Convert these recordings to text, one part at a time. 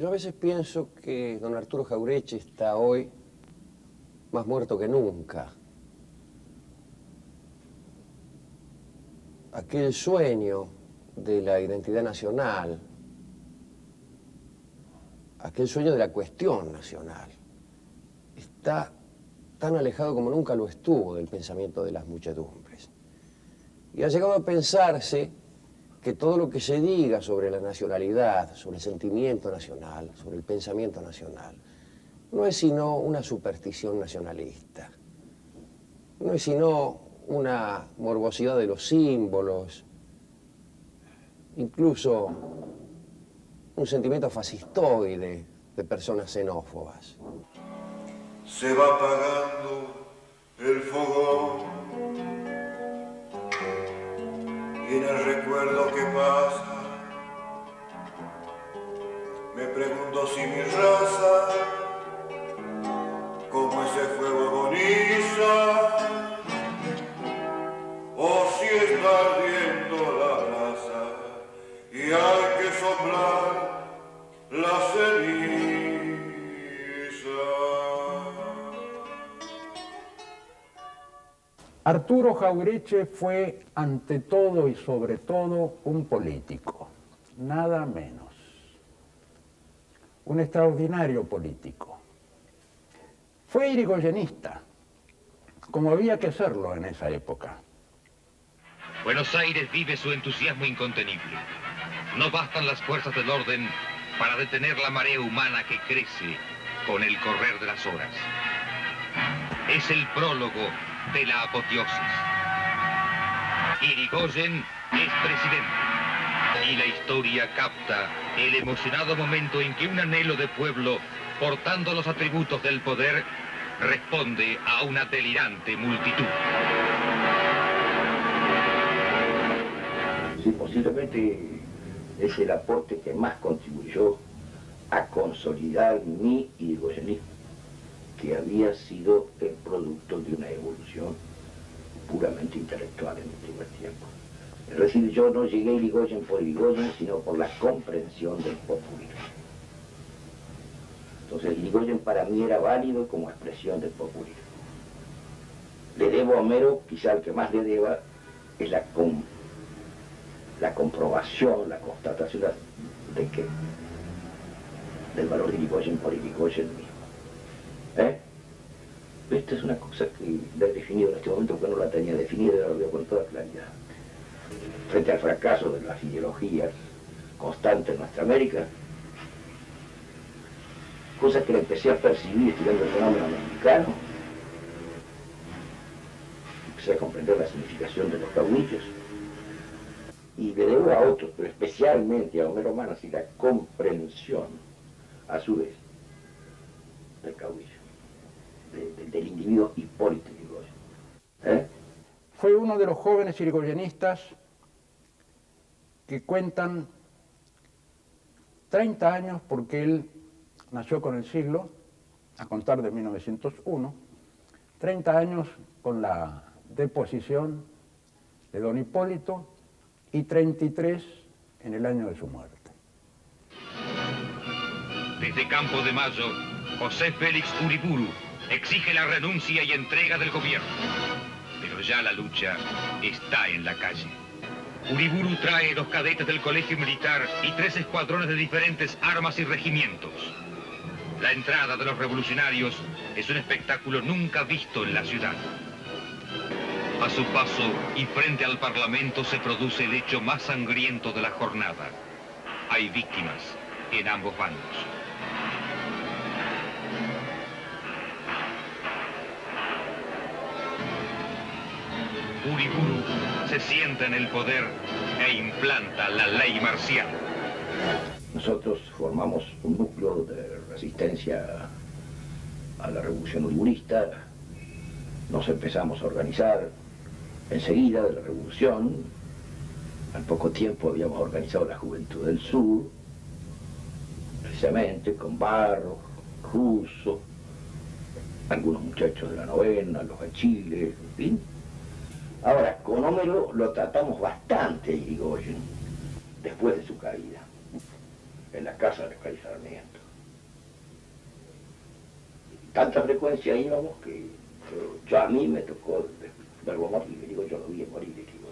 Yo a veces pienso que don Arturo Jauretche está hoy más muerto que nunca. Aquel sueño de la identidad nacional, aquel sueño de la cuestión nacional, está tan alejado como nunca lo estuvo del pensamiento de las muchedumbres. Y ha llegado a pensarse que todo lo que se diga sobre la nacionalidad, sobre el sentimiento nacional, sobre el pensamiento nacional, no es sino una superstición nacionalista, no es sino una morbosidad de los símbolos, incluso un sentimiento fascistoide de personas xenófobas. Se va apagando el fogón y en el recuerdo que pasa me pregunto si mi raza, como ese fuego agoniza, o si está ardiendo la brasa y hay que soplar la ceniza. Arturo Jauretche fue ante todo y sobre todo un político, nada menos. Un extraordinario político. Fue irigoyenista, como había que serlo en esa época. Buenos Aires vive su entusiasmo incontenible. No bastan las fuerzas del orden para detener la marea humana que crece con el correr de las horas. Es el prólogo de la apoteosis. Irigoyen es presidente y la historia capta el emocionado momento en que un anhelo de pueblo, portando los atributos del poder, responde a una delirante multitud. Sí, posiblemente es el aporte que más contribuyó a consolidar mi irigoyenismo, que había sido el producto de una evolución puramente intelectual en el primer tiempo. Es decir, yo no llegué a Irigoyen por Irigoyen, sino por la comprensión del populismo. Entonces, Irigoyen para mí era válido como expresión del populismo. Le debo a Homero, quizá el que más le deba, es la comprobación, la constatación del valor de Irigoyen por Irigoyen mismo. Esta es una cosa que la he definido en este momento porque no la tenía definida y la veo con toda claridad. Frente al fracaso de las ideologías constantes en nuestra América, cosa que la empecé a percibir estudiando el fenómeno mexicano, empecé a comprender la significación de los caudillos, y le debo a otros, pero especialmente a Homero Manos, y la comprensión, a su vez, del caudillo, del individuo Hipólito Yrigoyen. Fue uno de los jóvenes irigoyenistas que cuentan 30 años, porque él nació con el siglo, a contar de 1901, 30 años con la deposición de don Hipólito y 33 en el año de su muerte. Desde Campo de Mayo, José Félix Uriburu exige la renuncia y entrega del gobierno. Pero ya la lucha está en la calle. Uriburu trae los cadetes del colegio militar y 3 escuadrones de diferentes armas y regimientos. La entrada de los revolucionarios es un espectáculo nunca visto en la ciudad. A su paso y frente al Parlamento se produce el hecho más sangriento de la jornada. Hay víctimas en ambos bandos. Uriburu se sienta en el poder e implanta la ley marcial. Nosotros formamos un núcleo de resistencia a la revolución uriburista, nos empezamos a organizar enseguida de la revolución, al poco tiempo habíamos organizado la Juventud del Sur, precisamente con Barros, Russo, algunos muchachos de la novena, los Achiles, en fin. Ahora, con Homero lo tratamos bastante, Irigoyen, después de su caída. en la casa de Fray Sarmiento. Tanta frecuencia íbamos que a mí me tocó verlo morir, digo, yo lo vi morir, digo.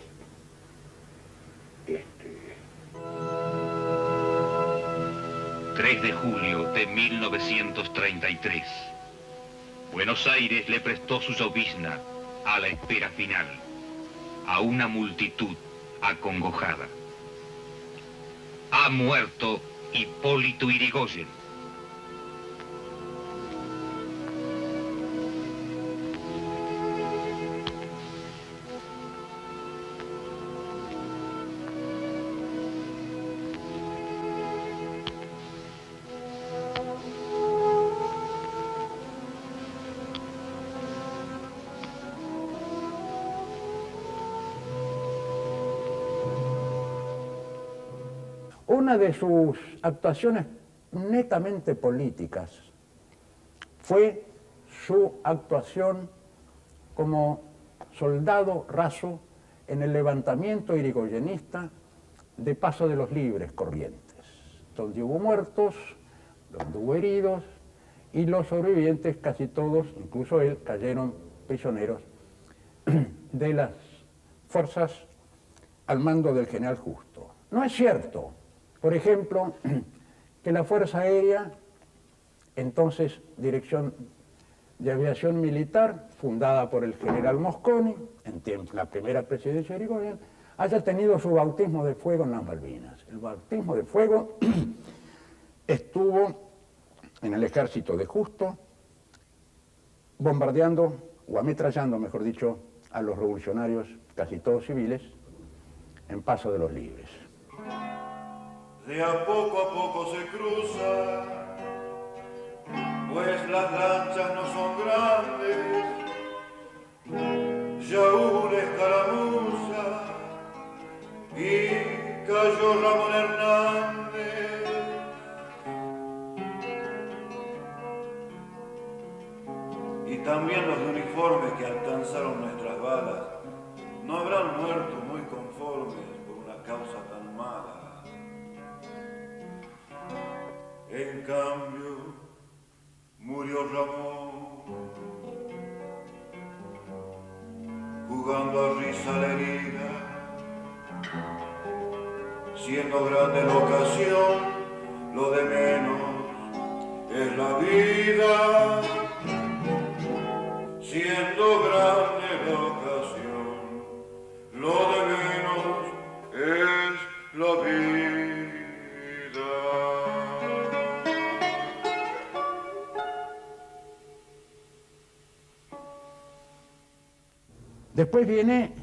3 de julio de 1933. Buenos Aires le prestó su llovizna a la espera final, a una multitud acongojada. Ha muerto Hipólito Yrigoyen. Una de sus actuaciones netamente políticas fue su actuación como soldado raso en el levantamiento irigoyenista de Paso de los Libres Corrientes, donde hubo muertos, donde hubo heridos, y los sobrevivientes, casi todos, incluso él, cayeron prisioneros de las fuerzas al mando del general Justo. No es cierto, por ejemplo, que la Fuerza Aérea, entonces Dirección de Aviación Militar, fundada por el general Mosconi, en la primera presidencia de Irigoyen, haya tenido su bautismo de fuego en las Malvinas. El bautismo de fuego estuvo en el ejército de Justo, bombardeando, o ametrallando, mejor dicho, a los revolucionarios, casi todos civiles, en Paso de los Libres. De a poco se cruza, pues las lanchas no son grandes. Ya hubo una escaramuza y cayó Ramón Hernández. Y también los uniformes que alcanzaron nuestras balas no habrán muerto muy conformes por una causa tan mala. En cambio, murió Ramón, jugando a risa la herida, siendo grande la ocasión, lo de menos es la vida. Siendo grande la ocasión, lo de menos es la vida. Después viene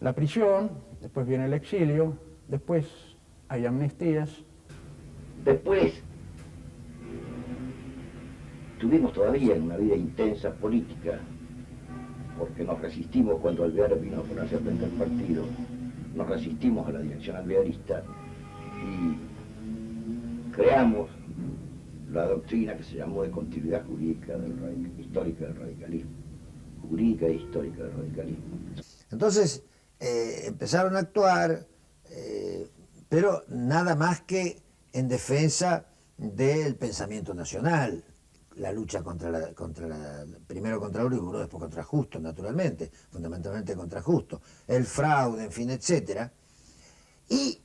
la prisión, después viene el exilio, después hay amnistías. Después tuvimos todavía una vida intensa política, porque nos resistimos cuando Alvear vino a ponerse frente al partido, nos resistimos a la dirección alvearista y creamos la doctrina que se llamó de continuidad jurídica histórica del radicalismo. Jurídica e histórica del radicalismo. Entonces empezaron a actuar, pero nada más que en defensa del pensamiento nacional, la lucha primero contra Uriburu, después contra Justo, naturalmente, fundamentalmente contra Justo, el fraude, en fin, etcétera, y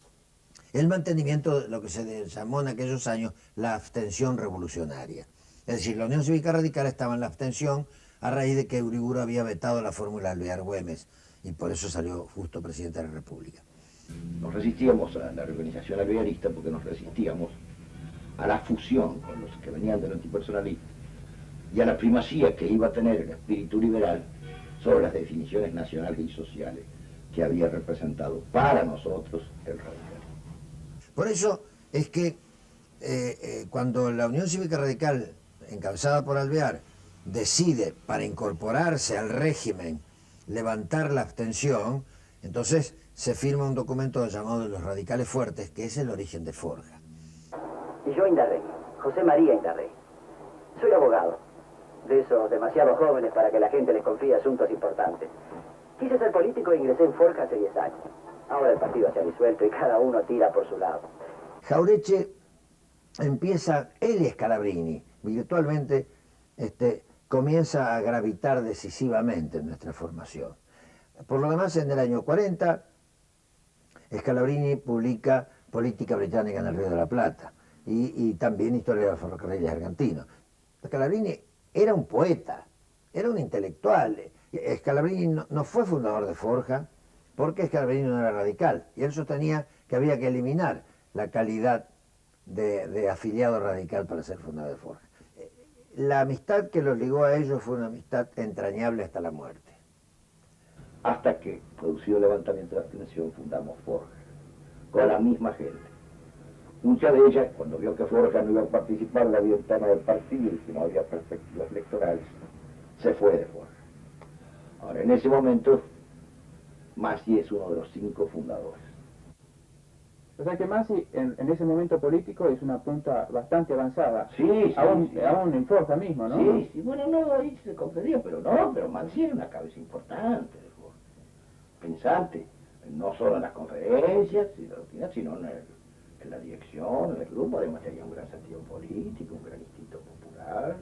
el mantenimiento de lo que se llamó en aquellos años la abstención revolucionaria. Es decir, la Unión Cívica Radical estaba en la abstención a raíz de que Uriburu había vetado la fórmula Alvear-Güemes, y por eso salió Justo presidente de la República. Nos resistíamos a la organización alvearista porque nos resistíamos a la fusión con los que venían del antipersonalismo y a la primacía que iba a tener el espíritu liberal sobre las definiciones nacionales y sociales que había representado para nosotros el radicalismo. Por eso es que cuando la Unión Cívica Radical, encabezada por Alvear, decide, para incorporarse al régimen, levantar la abstención, entonces se firma un documento llamado de los Radicales Fuertes, que es el origen de Forja. Y yo Indarrey, José María Indarrey. Soy abogado, de esos demasiado jóvenes para que la gente les confíe asuntos importantes. Quise ser político e ingresé en Forja hace 10 años. Ahora el partido se ha disuelto y cada uno tira por su lado. Jauretche empieza, él y Scalabrini, virtualmente, comienza a gravitar decisivamente en nuestra formación. Por lo demás, en el año 40, Scalabrini publica Política Británica en el Río de la Plata y también Historia de los ferrocarriles argentinos. Scalabrini era un poeta, era un intelectual. Scalabrini no fue fundador de Forja porque Scalabrini no era radical y él sostenía que había que eliminar la calidad de afiliado radical para ser fundador de Forja. La amistad que los ligó a ellos fue una amistad entrañable hasta la muerte. Hasta que, producido el levantamiento de abstención, fundamos Forja, con la misma gente. Mucha de ellas, cuando vio que Forja no iba a participar en la vida interna del partido y que no había perspectivas electorales, se fue de Forja. Ahora, en ese momento, Massi es uno de los 5 fundadores. O sea que Massi en ese momento político es una punta bastante avanzada. Sí, aún sí. Aún en Forja mismo, ¿no? Sí, sí, bueno, no, ahí se comprendía, pero Massi era una cabeza importante de Forja. Pensante, no solo en las conferencias, sino en la dirección, en el grupo. Además tenía un gran sentido político, un gran instinto popular.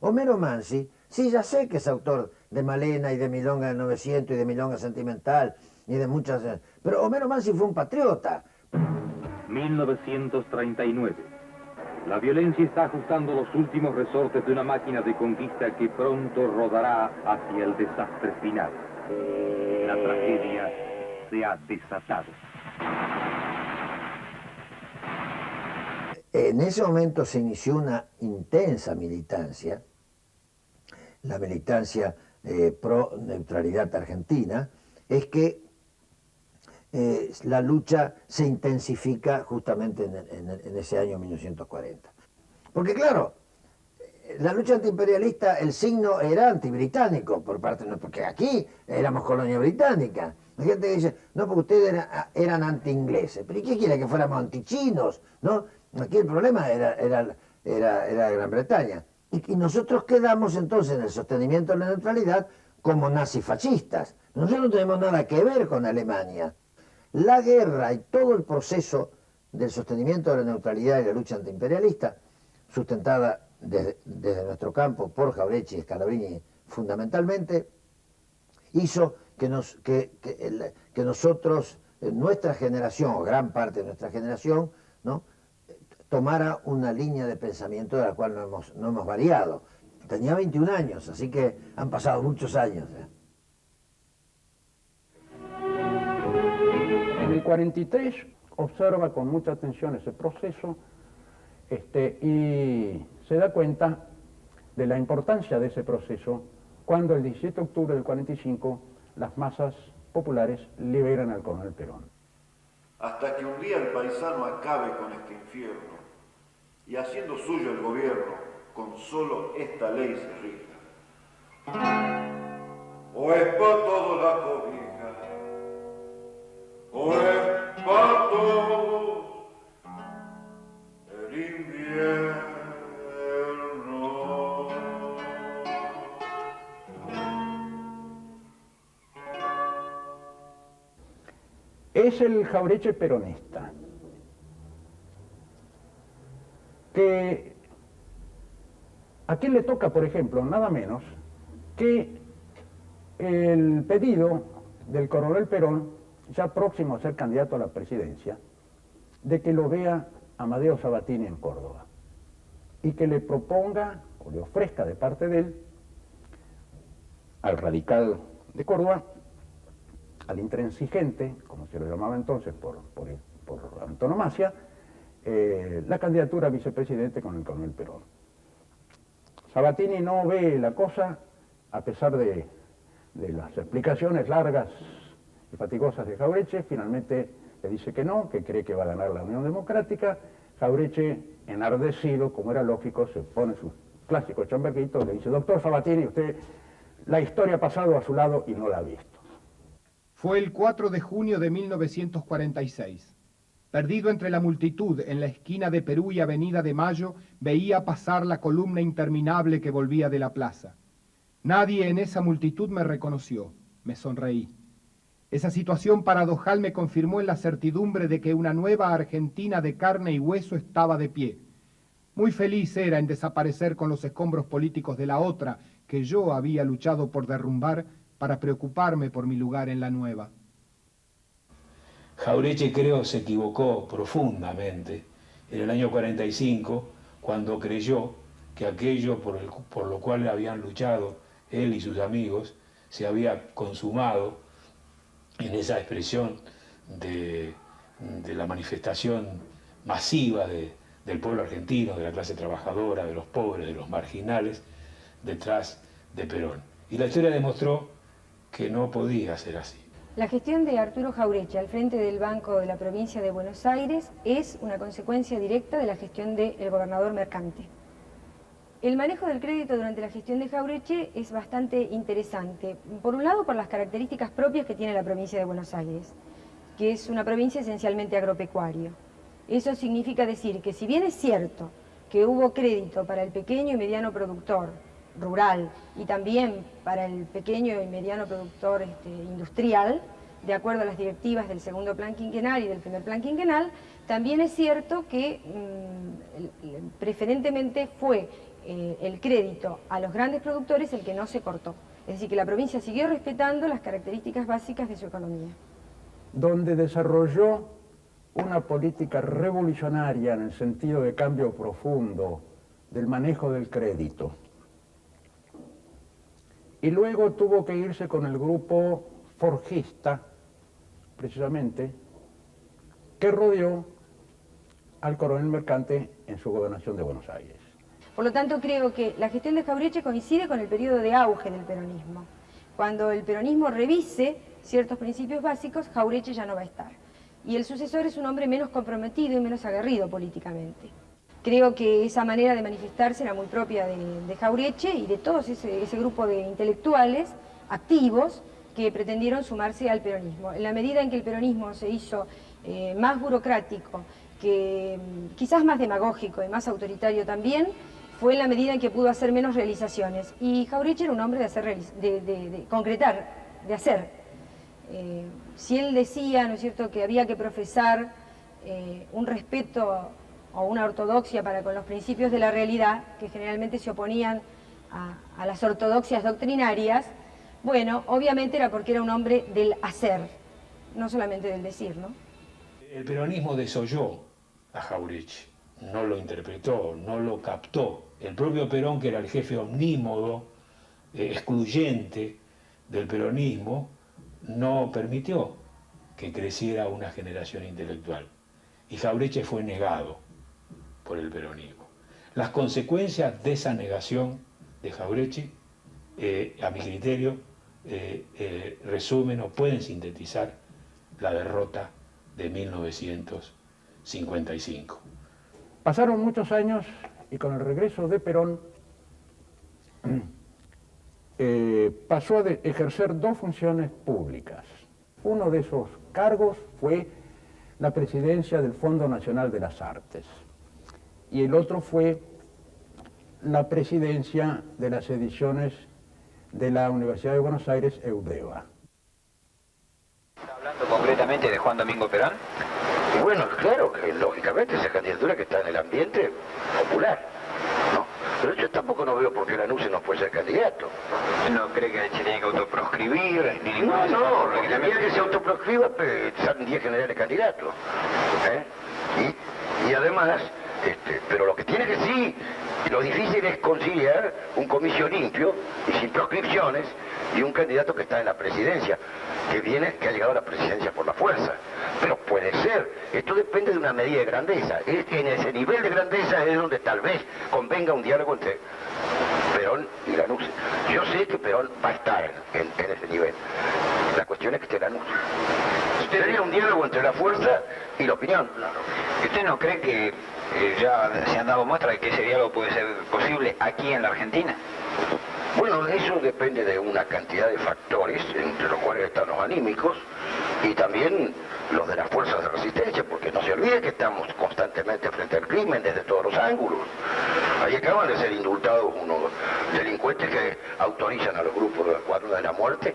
Homero Mansi, sí, ya sé que es autor de Malena y de Milonga del 900 y de Milonga Sentimental y de muchas... Pero Homero Mansi fue un patriota. 1939. La violencia está ajustando los últimos resortes de una máquina de conquista que pronto rodará hacia el desastre final. La tragedia se ha desatado. En ese momento se inició una intensa militancia, la militancia pro neutralidad argentina, es que la lucha se intensifica justamente en ese año 1940. Porque claro, la lucha antiimperialista, el signo era antibritánico por parte de nosotros, porque aquí éramos colonia británica. Hay gente que dice, no, porque ustedes eran anti-ingleses. ¿Pero y qué quiere, que fuéramos antichinos? ¿No? Aquí el problema era Gran Bretaña. Y nosotros quedamos entonces en el sostenimiento de la neutralidad como nazifascistas. Nosotros no tenemos nada que ver con Alemania. La guerra y todo el proceso del sostenimiento de la neutralidad y la lucha antiimperialista, sustentada desde nuestro campo por Jauretche y Scalabrini fundamentalmente, hizo que nosotros, nuestra generación, o gran parte de nuestra generación, ¿no?, tomara una línea de pensamiento de la cual no hemos variado. Tenía 21 años, así que han pasado muchos años. En el 43 observa con mucha atención ese proceso y se da cuenta de la importancia de ese proceso cuando el 17 de octubre del 45 las masas populares liberan al coronel Perón. Hasta que un día el paisano acabe con este infierno y haciendo suyo el gobierno, con solo esta ley se rija. O es pa' todo la cobija, o es pa' todo el invierno. Es el Jauretche peronista, que a quien le toca, por ejemplo, nada menos que el pedido del coronel Perón, ya próximo a ser candidato a la presidencia, de que lo vea Amadeo Sabatini en Córdoba y que le proponga o le ofrezca de parte de él al radical de Córdoba, al intransigente, como se lo llamaba entonces por antonomasia, la candidatura a vicepresidente con el coronel Perón. Sabatini no ve la cosa, a pesar de las explicaciones largas y fatigosas de Jauretche, finalmente le dice que no, que cree que va a ganar la Unión Democrática. Jauretche, enardecido, como era lógico, se pone su clásico chamberguito y le dice, doctor Sabatini, usted la historia ha pasado a su lado y no la ha visto. Fue el 4 de junio de 1946. Perdido entre la multitud en la esquina de Perú y Avenida de Mayo, veía pasar la columna interminable que volvía de la plaza. Nadie en esa multitud me reconoció. Me sonreí. Esa situación paradojal me confirmó en la certidumbre de que una nueva Argentina de carne y hueso estaba de pie. Muy feliz era en desaparecer con los escombros políticos de la otra que yo había luchado por derrumbar para preocuparme por mi lugar en la nueva. Jauretche creo se equivocó profundamente en el año 45 cuando creyó que aquello por lo cual habían luchado él y sus amigos se había consumado en esa expresión de la manifestación masiva del pueblo argentino, de la clase trabajadora, de los pobres, de los marginales, detrás de Perón. Y la historia demostró que no podía ser así. La gestión de Arturo Jauretche al frente del Banco de la Provincia de Buenos Aires es una consecuencia directa de la gestión del gobernador Mercante. El manejo del crédito durante la gestión de Jauretche es bastante interesante. Por un lado, por las características propias que tiene la provincia de Buenos Aires, que es una provincia esencialmente agropecuaria. Eso significa decir que si bien es cierto que hubo crédito para el pequeño y mediano productor rural y también para el pequeño y mediano productor industrial, de acuerdo a las directivas del segundo plan quinquenal y del primer plan quinquenal, también es cierto que preferentemente fue el crédito a los grandes productores el que no se cortó. Es decir, que la provincia siguió respetando las características básicas de su economía. Donde desarrolló una política revolucionaria en el sentido de cambio profundo del manejo del crédito. Y luego tuvo que irse con el grupo forjista, precisamente, que rodeó al coronel Mercante en su gobernación de Buenos Aires. Por lo tanto, creo que la gestión de Jauretche coincide con el periodo de auge del peronismo. Cuando el peronismo revise ciertos principios básicos, Jauretche ya no va a estar. Y el sucesor es un hombre menos comprometido y menos aguerrido políticamente. Creo que esa manera de manifestarse era muy propia de Jauretche y de todos ese grupo de intelectuales activos que pretendieron sumarse al peronismo. En la medida en que el peronismo se hizo más burocrático, que quizás más demagógico y más autoritario también, fue en la medida en que pudo hacer menos realizaciones. Y Jauretche era un hombre de concretar, de hacer. Si él decía, ¿no es cierto?, que había que profesar un respeto o una ortodoxia para con los principios de la realidad, que generalmente se oponían a las ortodoxias doctrinarias, bueno, obviamente era porque era un hombre del hacer, no solamente del decir, ¿no? El peronismo desoyó a Jauretche, no lo interpretó, no lo captó. El propio Perón, que era el jefe omnímodo, excluyente del peronismo, no permitió que creciera una generación intelectual. Y Jauretche fue negado por el peronismo. Las consecuencias de esa negación de Jauretche, a mi criterio, resumen o pueden sintetizar la derrota de 1955. Pasaron muchos años y con el regreso de Perón pasó a ejercer dos funciones públicas. Uno de esos cargos fue la presidencia del Fondo Nacional de las Artes y el otro fue la presidencia de las ediciones de la Universidad de Buenos Aires, EUDEBA. ¿Está hablando concretamente de Juan Domingo Perón? Y bueno, claro que lógicamente esa candidatura que está en el ambiente popular, ¿no? Pero yo tampoco no veo por qué Lanuse no puede ser candidato. ¿No cree que se tiene que autoproscribir? No, porque también que se autoproscriba, salen 10 generales candidatos. Y además, pero lo que tiene que sí, lo difícil es conciliar un comicio limpio y sin proscripciones y un candidato que está en la presidencia, que ha llegado a la presidencia por la fuerza. Pero puede ser, esto depende de una medida de grandeza. En ese nivel de grandeza es donde tal vez convenga un diálogo entre Perón y Lanuse. Yo sé que Perón va a estar en ese nivel. La cuestión es que esté Lanuse. Sería un diálogo entre la fuerza y la opinión. ¿Usted no cree que ya se han dado muestras de que ese diálogo puede ser posible aquí en la Argentina? Bueno, eso depende de una cantidad de factores, entre los cuales están los anímicos y también los de las fuerzas de resistencia, porque no se olvide que estamos constantemente frente al crimen desde todos los ángulos. Ahí acaban de ser indultados unos delincuentes que autorizan a los grupos de los Escuadrones de la Muerte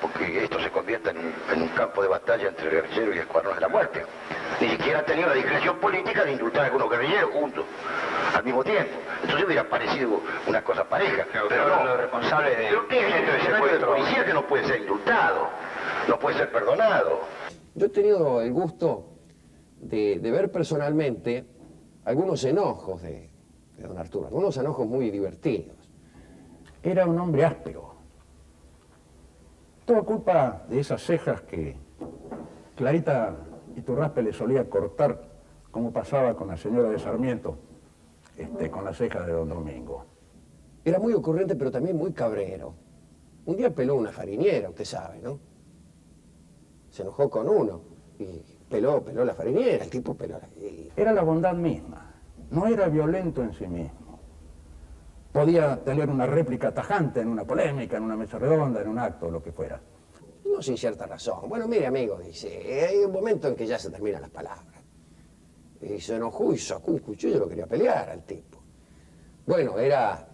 porque esto se convierta en un campo de batalla entre guerrilleros y Escuadrones de la Muerte. Ni siquiera han tenido la discreción política de indultar a algunos guerrilleros juntos, al mismo tiempo. Entonces hubiera parecido una cosa pareja. Pero no, los responsables de... ¿Pero qué es esto de secuestro de policía que no puede ser indultado? No puede ser perdonado. Yo he tenido el gusto de ver personalmente algunos enojos de don Arturo, algunos enojos muy divertidos. Era un hombre áspero. Todo culpa de esas cejas que Clarita Iturraspe le solía cortar, como pasaba con la señora de Sarmiento, con las cejas de don Domingo. Era muy ocurrente, pero también muy cabrero. Un día peló una fariniera, usted sabe, ¿no? Se enojó con uno y peló la fariniera, el tipo peló la... Era la bondad misma, no era violento en sí mismo. Podía tener una réplica tajante en una polémica, en una mesa redonda, en un acto, lo que fuera. No sin cierta razón. Bueno, mire, amigo, dice, hay un momento en que ya se terminan las palabras. Y se enojó y sacó un cuchillo y lo quería pelear al tipo. Bueno, era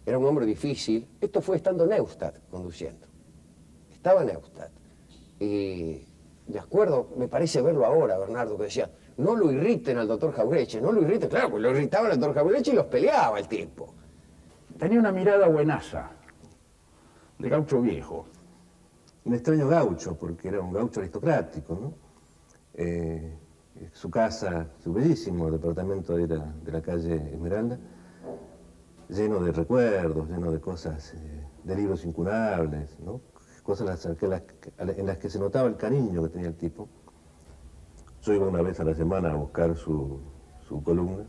un hombre difícil. Esto fue estando Neustadt conduciendo. Estaba Neustadt. Y de acuerdo, me parece verlo ahora, Bernardo, que decía, no lo irriten al doctor Jauretche, no lo irriten. Claro, pues lo irritaba al doctor Jauretche y los peleaba el tipo. Tenía una mirada buenaza, de gaucho viejo. Un extraño gaucho, porque era un gaucho aristocrático, ¿no? Su casa, su bellísimo departamento era de la calle Esmeralda, lleno de recuerdos, lleno de cosas, de libros incunables, ¿no? Cosas en las que se notaba el cariño que tenía el tipo. Yo iba una vez a la semana a buscar su columna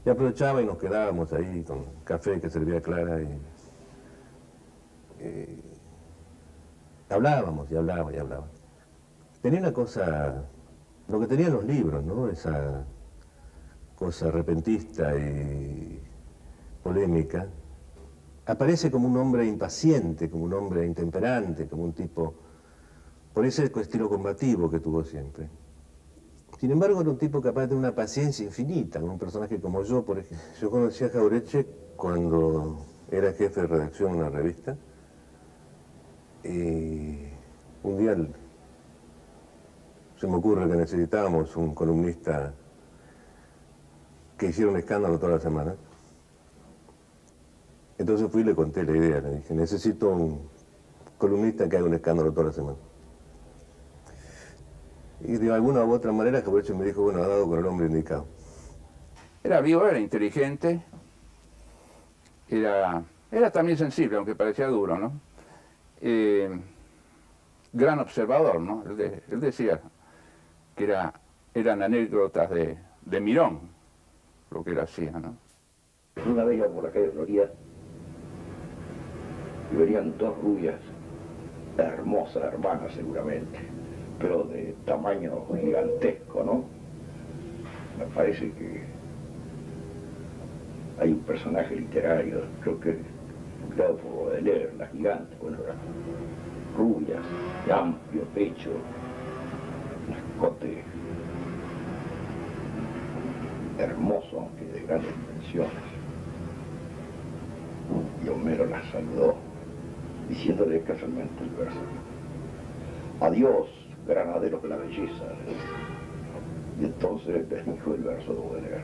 y aprovechaba y nos quedábamos ahí con café que servía Clara y hablábamos y hablábamos y hablábamos. Tenía una cosa, lo que tenían los libros, ¿no? Esa cosa repentista y polémica. Aparece como un hombre impaciente, como un hombre intemperante, como un tipo, por ese estilo combativo que tuvo siempre. Sin embargo, era un tipo capaz de una paciencia infinita, un personaje como yo, por ejemplo. Yo conocí a Jauretche cuando era jefe de redacción de una revista, y un día se me ocurre que necesitábamos un columnista que hiciera un escándalo toda la semana. Entonces fui y le conté la idea, le dije, necesito un columnista que haga un escándalo toda la semana. Y de alguna u otra manera Jauretche me dijo, bueno, ha dado con el hombre indicado. Era vivo, era inteligente, era también sensible, aunque parecía duro, ¿no? Gran observador, ¿no? Él decía que eran anécdotas de Mirón, lo que él hacía, ¿no? Una vez iba por la calle Florida y venían dos rubias, hermosas hermanas seguramente, pero de tamaño gigantesco, ¿no? Me parece que hay un personaje literario, creo que creado por Baudelaire, la gigante, bueno, eran rubias, de amplio pecho, un escote hermoso, aunque de grandes dimensiones. Y Homero las saludó, diciéndole casualmente el verso: adiós, granaderos de la belleza. Y entonces les dijo el verso de Baudelaire: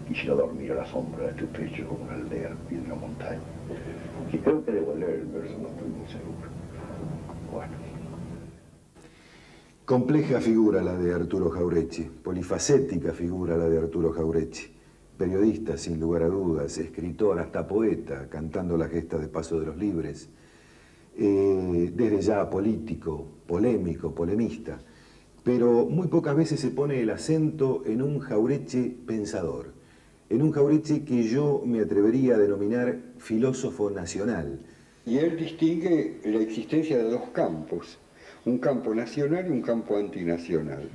quisiera dormir a la sombra de tu pecho como una aldea al pie de una montaña. Y creo que de Baudelaire el verso, no estoy muy seguro. Bueno. Compleja figura la de Arturo Jauretche, polifacética figura la de Arturo Jauretche. Periodista, sin lugar a dudas, escritor, hasta poeta, cantando la gesta de Paso de los Libres. Desde ya político, polémico, polemista. Pero muy pocas veces se pone el acento en un Jauretche pensador. En un Jauretche que yo me atrevería a denominar filósofo nacional. Y él distingue la existencia de dos campos, un campo nacional y un campo antinacional.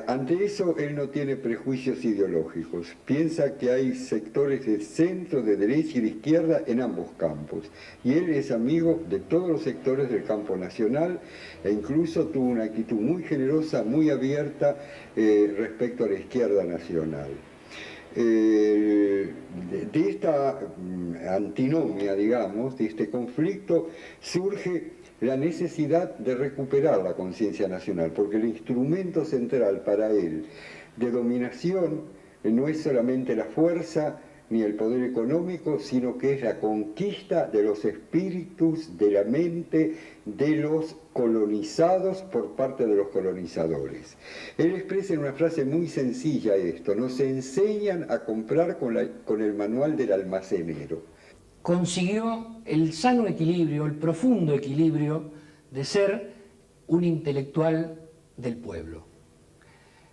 Ante eso, él no tiene prejuicios ideológicos. Piensa que hay sectores de centro, de derecha y de izquierda en ambos campos. Y él es amigo de todos los sectores del campo nacional e incluso tuvo una actitud muy generosa, muy abierta respecto a la izquierda nacional. de esta antinomia, digamos, de este conflicto, surge la necesidad de recuperar la conciencia nacional, porque el instrumento central para él de dominación no es solamente la fuerza ni el poder económico, sino que es la conquista de los espíritus, de la mente de los colonizados por parte de los colonizadores. Él expresa en una frase muy sencilla esto: nos enseñan a comprar con el manual del almacenero. Consiguió el sano equilibrio, el profundo equilibrio de ser un intelectual del pueblo.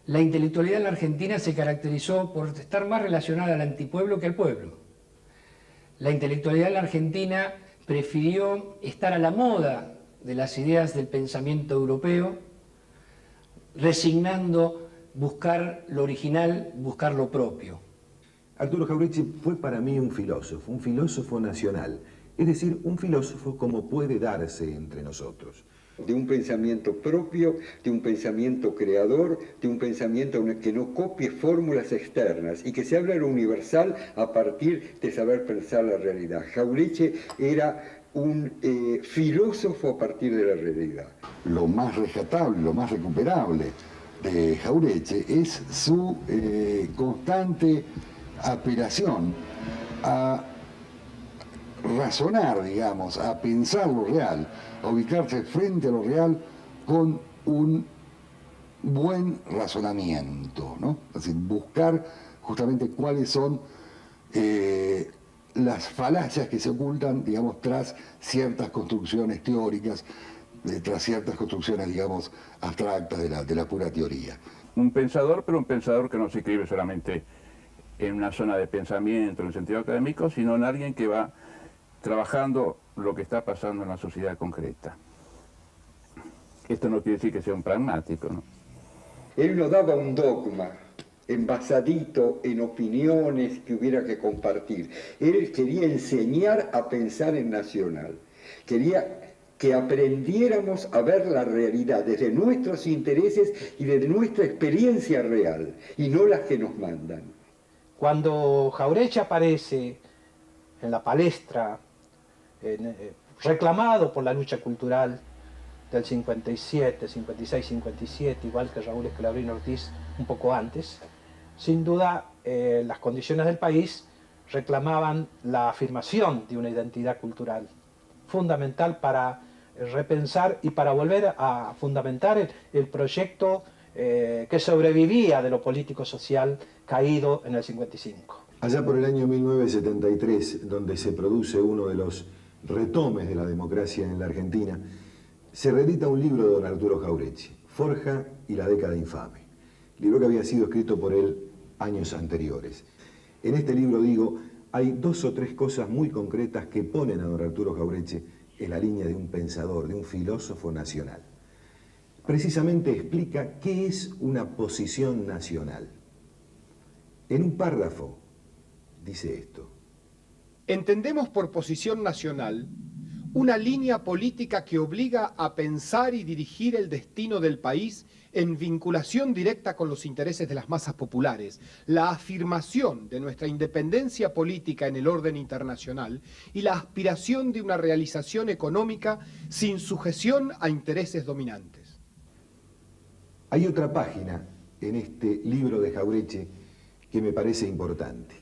La intelectualidad en la Argentina se caracterizó por estar más relacionada al antipueblo que al pueblo. La intelectualidad en la Argentina prefirió estar a la moda de las ideas del pensamiento europeo, resignando buscar lo original, buscar lo propio. Arturo Jauretche fue para mí un filósofo nacional, es decir, un filósofo como puede darse entre nosotros. De un pensamiento propio, de un pensamiento creador, de un pensamiento que no copie fórmulas externas y que se habla de lo universal a partir de saber pensar la realidad. Jauretche era un filósofo a partir de la realidad. Lo más rescatable, lo más recuperable de Jauretche es su constante apelación a razonar, digamos, a pensar lo real, a ubicarse frente a lo real con un buen razonamiento, ¿no? Es decir, buscar justamente cuáles son las falacias que se ocultan, digamos, tras ciertas construcciones teóricas, tras ciertas construcciones, digamos, abstractas de la pura teoría. Un pensador, pero un pensador que no se inscribe solamente en una zona de pensamiento, en el sentido académico, sino en alguien que va trabajando lo que está pasando en la sociedad concreta. Esto no quiere decir que sea un pragmático, ¿no? Él no daba un dogma envasadito en opiniones que hubiera que compartir. Él quería enseñar a pensar en nacional. Quería que aprendiéramos a ver la realidad desde nuestros intereses y desde nuestra experiencia real, y no las que nos mandan. Cuando Jauretche aparece en la palestra, reclamado por la lucha cultural del 57, 56, 57, igual que Raúl Escalabrín Ortiz un poco antes, sin duda las condiciones del país reclamaban la afirmación de una identidad cultural fundamental para repensar y para volver a fundamentar el proyecto que sobrevivía de lo político-social caído en el 55. Allá por el año 1973, donde se produce uno de los retomes de la democracia en la Argentina, se reedita un libro de don Arturo Jauretche, Forja y la década infame, libro que había sido escrito por él años anteriores. En este libro, digo, hay 2 o 3 cosas muy concretas que ponen a don Arturo Jauretche en la línea de un pensador, de un filósofo nacional. Precisamente explica qué es una posición nacional. En un párrafo dice esto: entendemos por posición nacional una línea política que obliga a pensar y dirigir el destino del país en vinculación directa con los intereses de las masas populares, la afirmación de nuestra independencia política en el orden internacional y la aspiración de una realización económica sin sujeción a intereses dominantes. Hay otra página en este libro de Jauretche que me parece importante.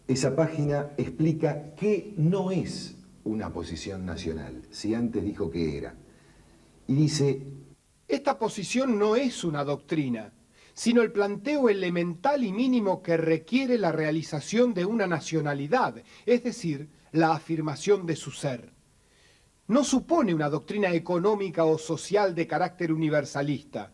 Esa página explica qué no es una posición nacional, si antes dijo que era. Y dice: esta posición no es una doctrina, sino el planteo elemental y mínimo que requiere la realización de una nacionalidad, es decir, la afirmación de su ser. No supone una doctrina económica o social de carácter universalista,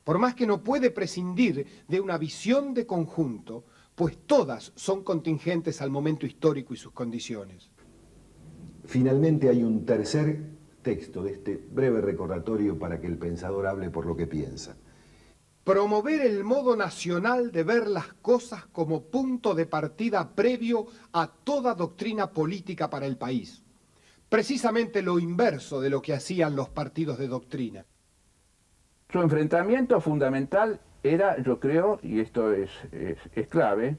por más que no puede prescindir de una visión de conjunto, pues todas son contingentes al momento histórico y sus condiciones. Finalmente hay un tercer texto de este breve recordatorio para que el pensador hable por lo que piensa. Promover el modo nacional de ver las cosas como punto de partida previo a toda doctrina política para el país. Precisamente lo inverso de lo que hacían los partidos de doctrina. Su enfrentamiento fundamental era, yo creo, y esto es clave,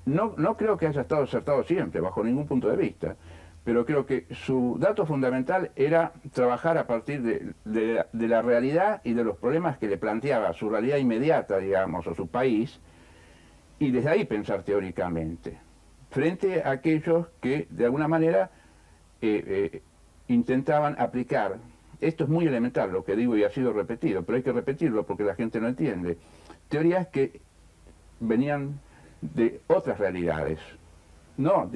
No creo que haya estado acertado siempre, bajo ningún punto de vista, pero creo que su dato fundamental era trabajar a partir de la realidad y de los problemas que le planteaba su realidad inmediata, digamos, o su país, y desde ahí pensar teóricamente, frente a aquellos que, de alguna manera, intentaban aplicar. Esto es muy elemental, lo que digo, y ha sido repetido, pero hay que repetirlo porque la gente no entiende. Teorías que venían de otras realidades, no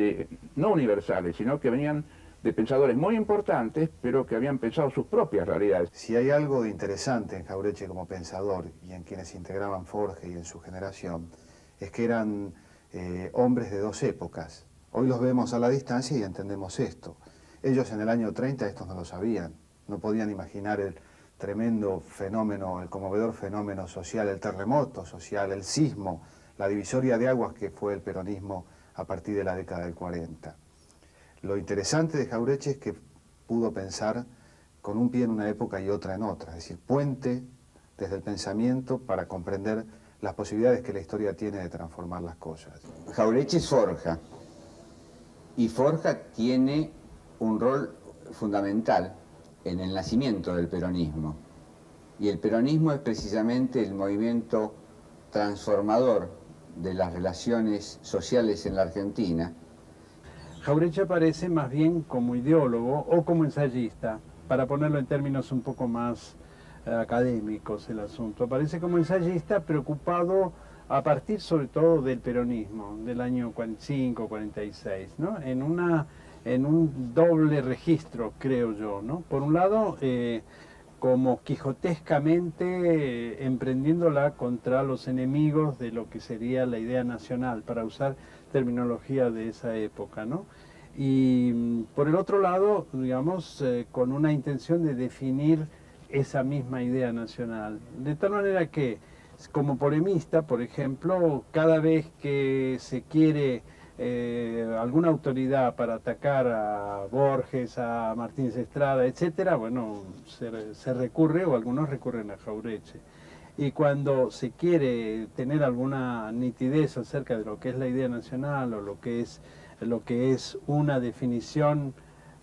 universales, sino que venían de pensadores muy importantes, pero que habían pensado sus propias realidades. Si hay algo de interesante en Jauretche como pensador y en quienes integraban Forge y en su generación, es que eran hombres de dos épocas. Hoy los vemos a la distancia y entendemos esto. Ellos en el año 30 estos no lo sabían, no podían imaginar el tremendo fenómeno, el conmovedor fenómeno social, el terremoto social, el sismo, la divisoria de aguas que fue el peronismo a partir de la década del 40. Lo interesante de Jauretche es que pudo pensar con un pie en una época y otra en otra, es decir, puente desde el pensamiento para comprender las posibilidades que la historia tiene de transformar las cosas. Jauretche es forja, y forja tiene un rol fundamental en el nacimiento del peronismo. Y el peronismo es precisamente el movimiento transformador de las relaciones sociales en la Argentina. Jauretche aparece más bien como ideólogo o como ensayista, para ponerlo en términos un poco más académicos el asunto. Aparece como ensayista preocupado a partir sobre todo del peronismo, del año 45, 46, ¿no? En un doble registro, creo yo, ¿no? Por un lado, como quijotescamente emprendiéndola contra los enemigos de lo que sería la idea nacional, para usar terminología de esa época, ¿no? Y por el otro lado, digamos, con una intención de definir esa misma idea nacional, de tal manera que, como polemista, por ejemplo, cada vez que se quiere alguna autoridad para atacar a Borges, a Martínez Estrada, etcétera, bueno, se recurre, o algunos recurren a Jauretche. Y cuando se quiere tener alguna nitidez acerca de lo que es la idea nacional, o lo que es una definición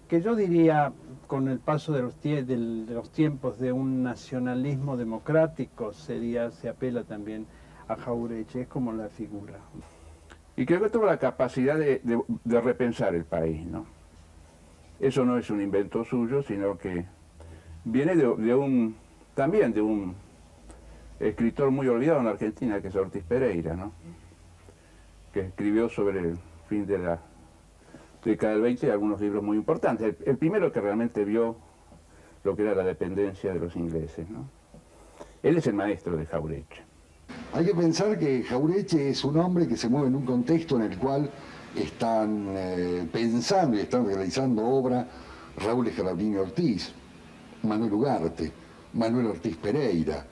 que yo diría, con el paso de los tiempos de un nacionalismo democrático, se apela también a Jauretche, es como la figura. Y creo que tuvo la capacidad de repensar el país, ¿no? Eso no es un invento suyo, sino que viene también de un escritor muy olvidado en la Argentina, que es Ortiz Pereira, ¿no? Que escribió sobre el fin de la década del 20 algunos libros muy importantes. El primero que realmente vio lo que era la dependencia de los ingleses, ¿no? Él es el maestro de Jauretche. Hay que pensar que Jauretche es un hombre que se mueve en un contexto en el cual están pensando y están realizando obra Raúl Scalabrini Ortiz, Manuel Ugarte, Manuel Ortiz Pereira,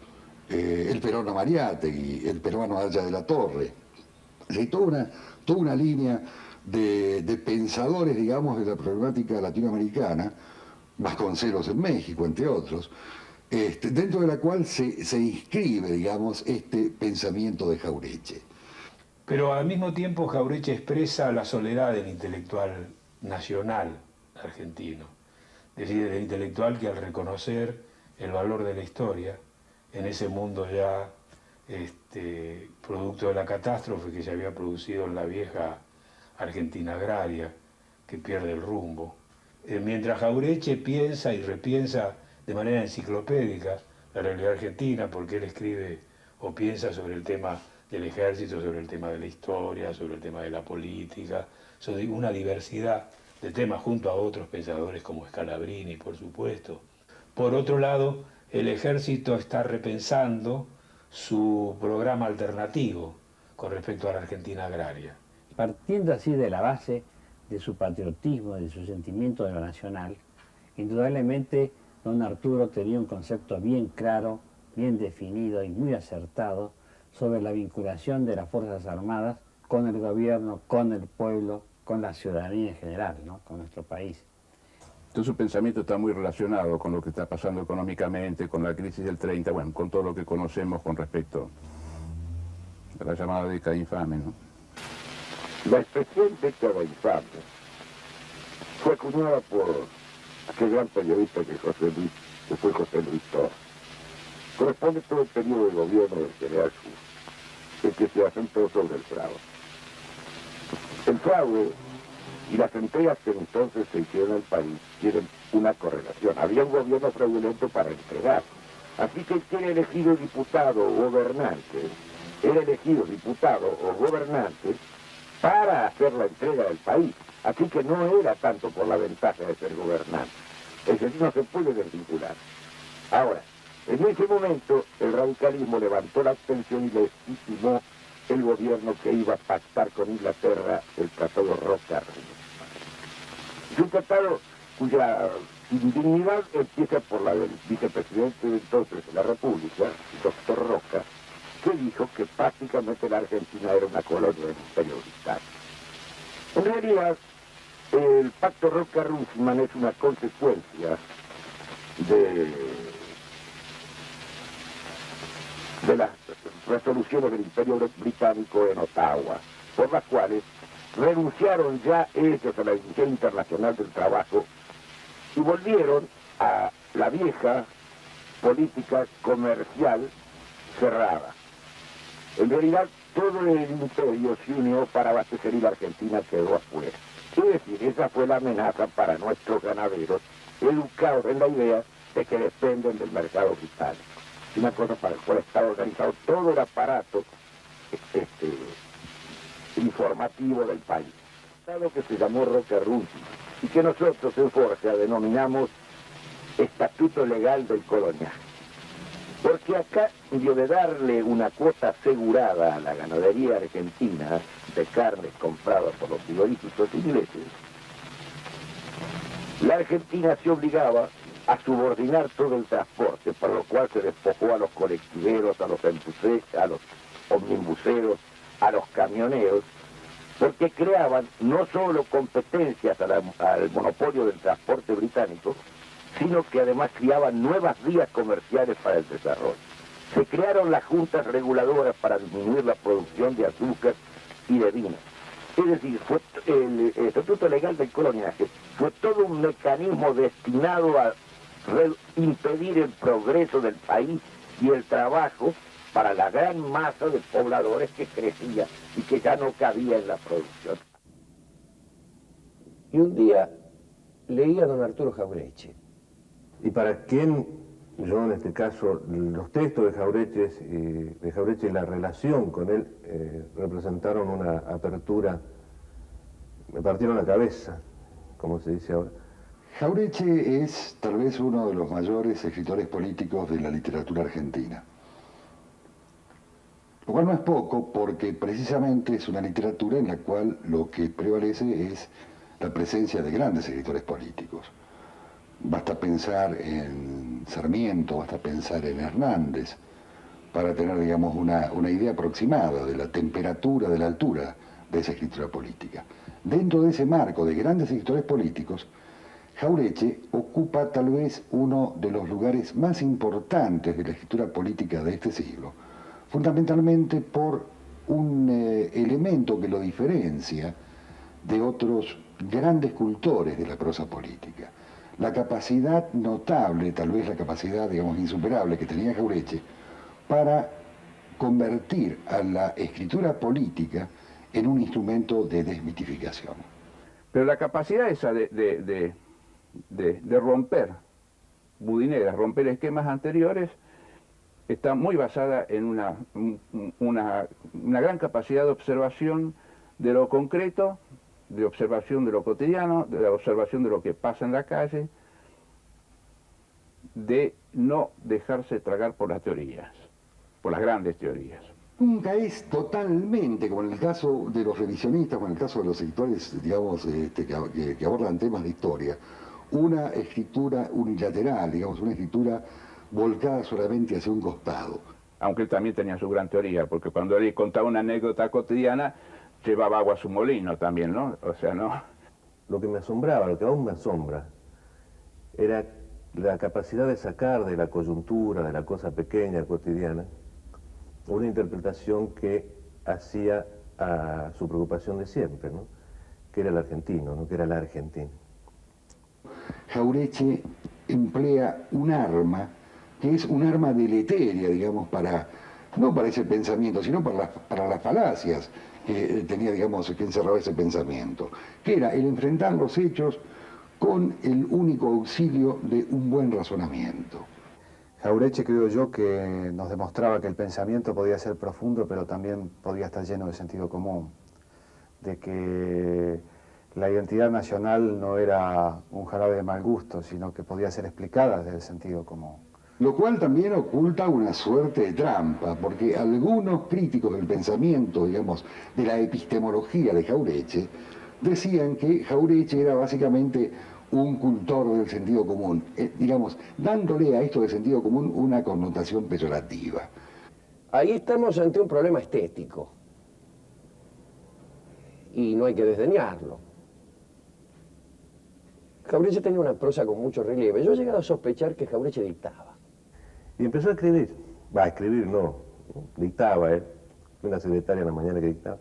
el peruano Mariátegui, el peruano Aya de la Torre. Hay toda una línea de pensadores, digamos, de la problemática latinoamericana, Vasconcelos en México, entre otros, dentro de la cual se inscribe, digamos, este pensamiento de Jauretche. Pero al mismo tiempo Jauretche expresa la soledad del intelectual nacional argentino, es decir, del intelectual que al reconocer el valor de la historia, en ese mundo ya producto de la catástrofe que se había producido en la vieja Argentina agraria, que pierde el rumbo, mientras Jauretche piensa y repiensa de manera enciclopédica la realidad argentina, porque él escribe o piensa sobre el tema del ejército, sobre el tema de la historia, sobre el tema de la política, sobre una diversidad de temas junto a otros pensadores como Scalabrini, por supuesto. Por otro lado, el ejército está repensando su programa alternativo con respecto a la Argentina agraria. Partiendo así de la base de su patriotismo, de su sentimiento de lo nacional, indudablemente don Arturo tenía un concepto bien claro, bien definido y muy acertado sobre la vinculación de las Fuerzas Armadas con el gobierno, con el pueblo, con la ciudadanía en general, ¿no? Con nuestro país. Entonces su pensamiento está muy relacionado con lo que está pasando económicamente, con la crisis del 30, bueno, con todo lo que conocemos con respecto a la llamada década infame, ¿no? La expresión década infame fue acuñada por aquel gran periodista que fue José Luis Torres. Corresponde todo el periodo de gobierno del general Schultz, el que se asentó sobre el fraude. El fraude y las entregas que entonces se hicieron al país tienen una correlación. Había un gobierno fraudulento para entregar. Así que el que era elegido diputado o gobernante, era elegido diputado o gobernante para hacer la entrega del país. Así que no era tanto por la ventaja de ser gobernante. Es decir, no se puede desvincular. Ahora, en ese momento el radicalismo levantó la abstención y legitimó el gobierno que iba a pactar con Inglaterra el Tratado Roca-Rivera. Es un tratado cuya indignidad empieza por la del vicepresidente de entonces de la República, doctor Roca, que dijo que prácticamente la Argentina era una colonia del Imperio Británico. En realidad, el pacto Roca-Runciman es una consecuencia de las resoluciones del Imperio Británico en Ottawa, por las cuales renunciaron ya ellos a la División Internacional del Trabajo y volvieron a la vieja política comercial cerrada. En realidad, todo el imperio se unió para abastecer y la Argentina quedó afuera. Es decir, esa fue la amenaza para nuestros ganaderos, educados en la idea de que dependen del mercado británico. Una cosa para el cual estaba organizado todo el aparato informativo del país. Lo que se llamó Roca-Runciman y que nosotros en Forja denominamos Estatuto Legal del Coloniaje. Porque acá, de darle una cuota asegurada a la ganadería argentina de carnes compradas por los frigoríficos ingleses, la Argentina se obligaba a subordinar todo el transporte, para lo cual se despojó a los colectiveros, a los omnibuseros, a los camioneros, porque creaban no solo competencias al monopolio del transporte británico, sino que además creaban nuevas vías comerciales para el desarrollo. Se crearon las juntas reguladoras para disminuir la producción de azúcar y de vino. Es decir, fue el Estatuto Legal del Coloniaje fue todo un mecanismo destinado a impedir el progreso del país y el trabajo para la gran masa de pobladores que crecía y que ya no cabía en la producción. Y un día leí a don Arturo Jauretche. Y para quien, yo en este caso, los textos de Jauretche y la relación con él representaron una apertura, me partieron la cabeza, como se dice ahora. Jauretche es tal vez uno de los mayores escritores políticos de la literatura argentina. Lo cual no es poco, porque precisamente es una literatura en la cual lo que prevalece es la presencia de grandes escritores políticos. Basta pensar en Sarmiento, basta pensar en Hernández, para tener, digamos, una idea aproximada de la temperatura, de la altura de esa escritura política. Dentro de ese marco de grandes escritores políticos, Jauretche ocupa tal vez uno de los lugares más importantes de la escritura política de este siglo, fundamentalmente por un elemento que lo diferencia de otros grandes cultores de la prosa política. La capacidad notable, tal vez la capacidad, digamos, insuperable que tenía Jauretche para convertir a la escritura política en un instrumento de desmitificación. Pero la capacidad esa de romper budineras, romper esquemas anteriores, está muy basada en una gran capacidad de observación de lo concreto, de observación de lo cotidiano, de la observación de lo que pasa en la calle, de no dejarse tragar por las teorías, por las grandes teorías. Nunca es totalmente, como en el caso de los revisionistas, como en el caso de los escritores, digamos, que abordan temas de historia, una escritura unilateral, digamos, una escritura volcada solamente hacia un costado. Aunque él también tenía su gran teoría, porque cuando él contaba una anécdota cotidiana, llevaba agua a su molino también, ¿no? O sea, ¿no? Lo que me asombraba, lo que aún me asombra, era la capacidad de sacar de la coyuntura, de la cosa pequeña, cotidiana, una interpretación que hacía a su preocupación de siempre, ¿no? Que era el argentino, ¿no? Que era la Argentina. Jauretche emplea un arma que es un arma deleteria, digamos, no para ese pensamiento, sino para las falacias que tenía, digamos, que encerraba ese pensamiento, que era el enfrentar los hechos con el único auxilio de un buen razonamiento. Jauretche, creo yo, que nos demostraba que el pensamiento podía ser profundo, pero también podía estar lleno de sentido común, de que la identidad nacional no era un jarabe de mal gusto, sino que podía ser explicada desde el sentido común. Lo cual también oculta una suerte de trampa, porque algunos críticos del pensamiento, digamos, de la epistemología de Jauretche, decían que Jauretche era básicamente un cultor del sentido común, digamos, dándole a esto del sentido común una connotación peyorativa. Ahí estamos ante un problema estético, y no hay que desdeñarlo. Jauretche tenía una prosa con mucho relieve. Yo he llegado a sospechar que Jauretche dictaba. Y empezó a escribir. Va, a escribir no. Dictaba él. Una secretaria en la mañana que dictaba.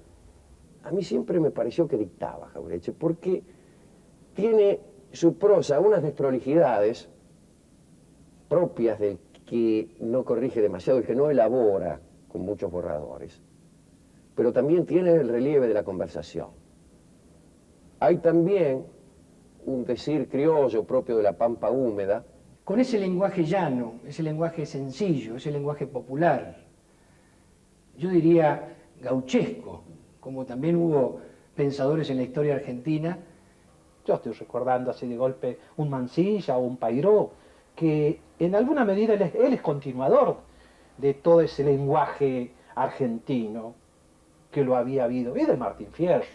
A mí siempre me pareció que dictaba Jauretche, porque tiene su prosa unas desprolijidades propias del que no corrige demasiado, el que no elabora con muchos borradores. Pero también tiene el relieve de la conversación. Hay también un decir criollo propio de la pampa húmeda. Con ese lenguaje llano, ese lenguaje sencillo, ese lenguaje popular, yo diría gauchesco, como también hubo pensadores en la historia argentina. Yo estoy recordando así de golpe un Mansilla o un Pairó, que en alguna medida él es continuador de todo ese lenguaje argentino que lo había habido, y de Martín Fierro.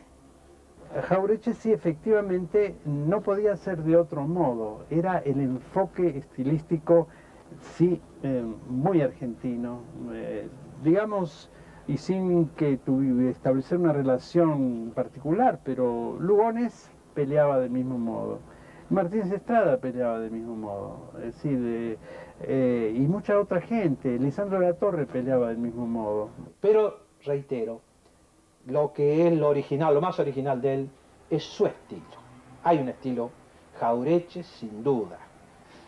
Jauretche sí, efectivamente, no podía ser de otro modo. Era el enfoque estilístico, sí, muy argentino. Digamos, y sin que establecer una relación particular, pero Lugones peleaba del mismo modo. Martínez Estrada peleaba del mismo modo. Es decir, y mucha otra gente. Lisandro de la Torre peleaba del mismo modo. Pero, reitero, lo que es lo original, lo más original de él, es su estilo. Hay un estilo Jauretche, sin duda.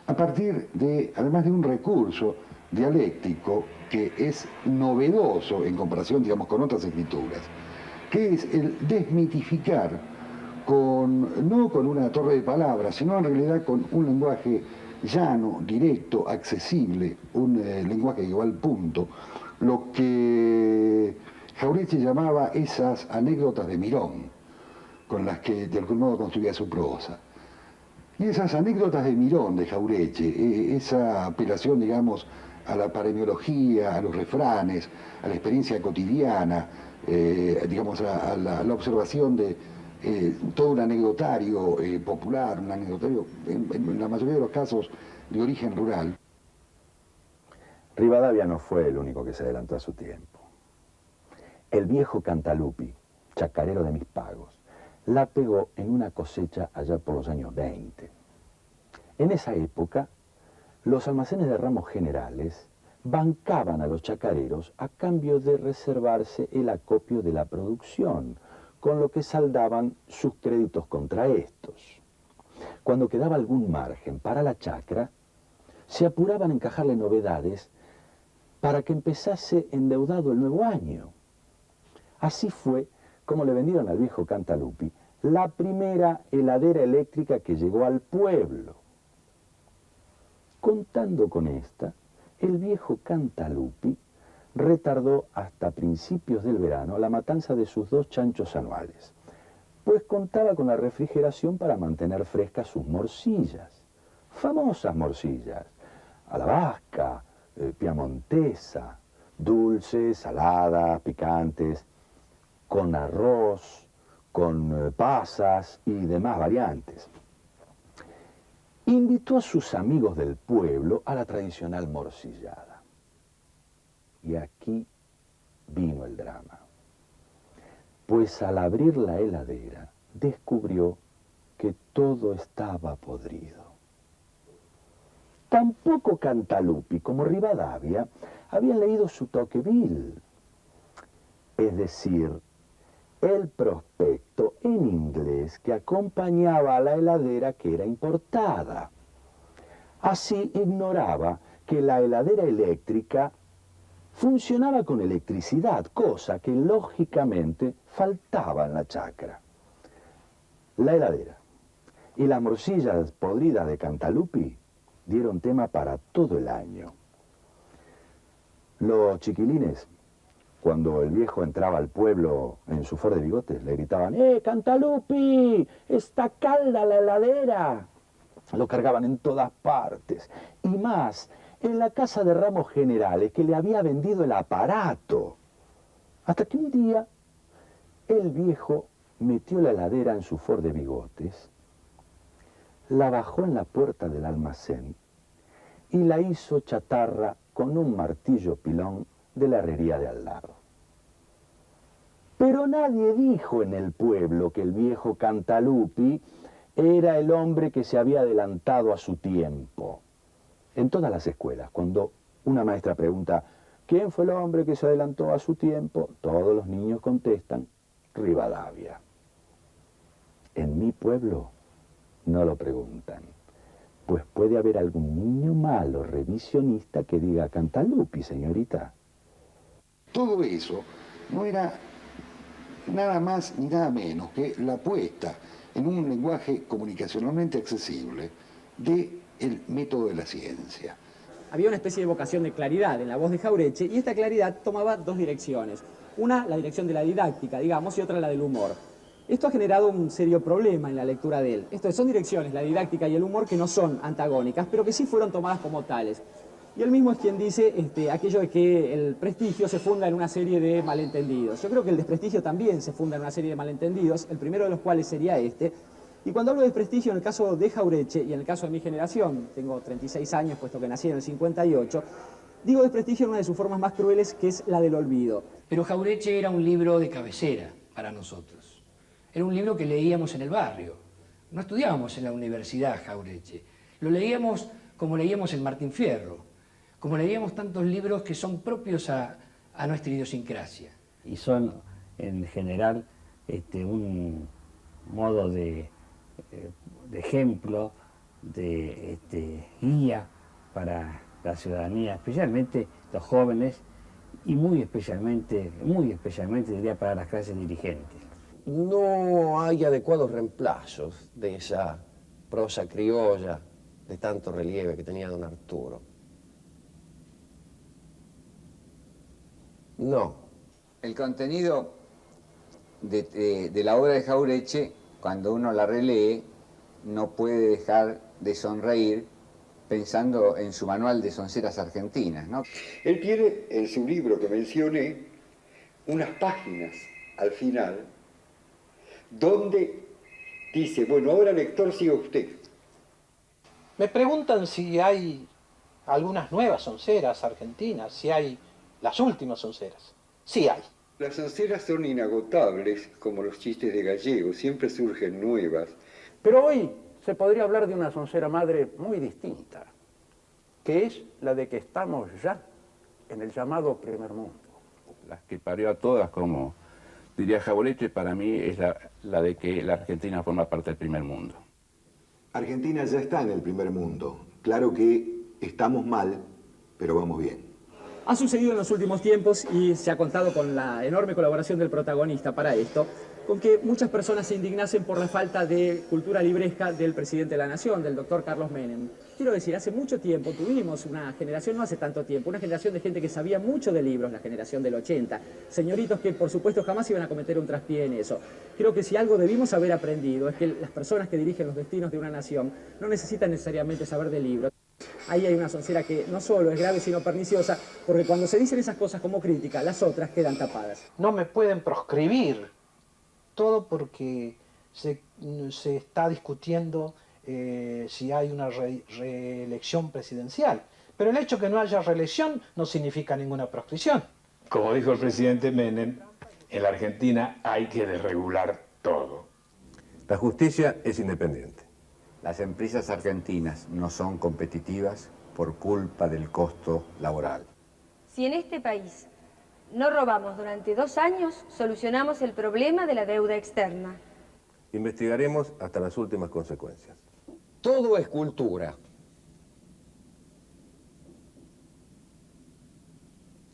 A partir de, además de un recurso dialéctico que es novedoso en comparación, digamos, con otras escrituras, que es el desmitificar no con una torre de palabras, sino en realidad con un lenguaje llano, directo, accesible, un lenguaje que va al punto, lo que Jauretche llamaba esas anécdotas de Mirón, con las que de algún modo construía su prosa. Y esas anécdotas de Mirón, de Jauretche, esa apelación, digamos, a la paremiología, a los refranes, a la experiencia cotidiana, digamos, a la observación de todo un anecdotario popular, un anecdotario, en la mayoría de los casos, de origen rural. Rivadavia no fue el único que se adelantó a su tiempo. El viejo Cantalupi, chacarero de mis pagos, la pegó en una cosecha allá por los años 20. En esa época, los almacenes de ramos generales bancaban a los chacareros a cambio de reservarse el acopio de la producción, con lo que saldaban sus créditos contra estos. Cuando quedaba algún margen para la chacra, se apuraban a encajarle novedades para que empezase endeudado el nuevo año. Así fue como le vendieron al viejo Cantalupi la primera heladera eléctrica que llegó al pueblo. Contando con esta, el viejo Cantalupi retardó hasta principios del verano la matanza de sus 2 chanchos anuales, pues contaba con la refrigeración para mantener frescas sus morcillas, famosas morcillas, a la vasca, piamontesa, dulces, saladas, picantes, con arroz, con pasas y demás variantes. Invitó a sus amigos del pueblo a la tradicional morcillada. Y aquí vino el drama. Pues al abrir la heladera, descubrió que todo estaba podrido. Tampoco Cantalupi como Rivadavia habían leído su Tocqueville. Es decir, el prospecto en inglés que acompañaba a la heladera que era importada. Así ignoraba que la heladera eléctrica funcionaba con electricidad, cosa que lógicamente faltaba en la chacra. La heladera y las morcillas podridas de Cantalupi dieron tema para todo el año. Los chiquilines, cuando el viejo entraba al pueblo en su Ford de bigotes, le gritaban: Cantalupi! ¡Está calda la heladera! Lo cargaban en todas partes. Y más, en la casa de Ramos Generales, que le había vendido el aparato. Hasta que un día, el viejo metió la heladera en su Ford de bigotes, la bajó en la puerta del almacén y la hizo chatarra con un martillo pilón de la herrería de al lado. Pero nadie dijo en el pueblo que el viejo Cantalupi era el hombre que se había adelantado a su tiempo. En todas las escuelas, cuando una maestra pregunta ¿quién fue el hombre que se adelantó a su tiempo?, todos los niños contestan: Rivadavia. En mi pueblo no lo preguntan, pues puede haber algún niño malo revisionista que diga Cantalupi, señorita. Todo eso no era nada más ni nada menos que la puesta en un lenguaje comunicacionalmente accesible del método de la ciencia. Había una especie de vocación de claridad en la voz de Jauretche, y esta claridad tomaba dos direcciones. Una, la dirección de la didáctica, digamos, y otra la del humor. Esto ha generado un serio problema en la lectura de él. Son direcciones, la didáctica y el humor, que no son antagónicas, pero que sí fueron tomadas como tales. Y él mismo es quien dice aquello de que el prestigio se funda en una serie de malentendidos. Yo creo que el desprestigio también se funda en una serie de malentendidos, el primero de los cuales sería este. Y cuando hablo de desprestigio en el caso de Jauretche y en el caso de mi generación, tengo 36 años, puesto que nací en el 58, digo desprestigio en una de sus formas más crueles, que es la del olvido. Pero Jauretche era un libro de cabecera para nosotros. Era un libro que leíamos en el barrio. No estudiábamos en la universidad Jauretche. Lo leíamos como leíamos el Martín Fierro, como leíamos tantos libros que son propios a nuestra idiosincrasia. Y son, en general, un modo de ejemplo, de guía para la ciudadanía, especialmente los jóvenes y muy especialmente diría para las clases dirigentes. No hay adecuados reemplazos de esa prosa criolla de tanto relieve que tenía don Arturo. No. El contenido de la obra de Jauretche, cuando uno la relee, no puede dejar de sonreír pensando en su manual de sonceras argentinas, ¿no? Él tiene en su libro que mencioné unas páginas al final donde dice, bueno, ahora lector siga usted. Me preguntan si hay algunas nuevas sonceras argentinas, si hay las últimas sonceras. Sí hay. Las sonceras son inagotables, como los chistes de Gallego, siempre surgen nuevas. Pero hoy se podría hablar de una soncera madre muy distinta, que es la de que estamos ya en el llamado primer mundo. Las que parió a todas, como diría Jauretche, para mí es la de que la Argentina forma parte del primer mundo. Argentina ya está en el primer mundo. Claro que estamos mal, pero vamos bien. Ha sucedido en los últimos tiempos, y se ha contado con la enorme colaboración del protagonista para esto, con que muchas personas se indignasen por la falta de cultura libresca del presidente de la Nación, del doctor Carlos Menem. Quiero decir, hace mucho tiempo tuvimos una generación, no hace tanto tiempo, una generación de gente que sabía mucho de libros, la generación del 80. Señoritos que, por supuesto, jamás iban a cometer un traspié en eso. Creo que si algo debimos haber aprendido es que las personas que dirigen los destinos de una nación no necesitan necesariamente saber de libros. Ahí hay una soncera que no solo es grave, sino perniciosa, porque cuando se dicen esas cosas como crítica, las otras quedan tapadas. No me pueden proscribir todo porque se está discutiendo si hay una reelección presidencial. Pero el hecho de que no haya reelección no significa ninguna proscripción. Como dijo el presidente Menem, en la Argentina hay que desregular todo. La justicia es independiente. Las empresas argentinas no son competitivas por culpa del costo laboral. Si en este país no robamos durante 2 años, solucionamos el problema de la deuda externa. Investigaremos hasta las últimas consecuencias. Todo es cultura.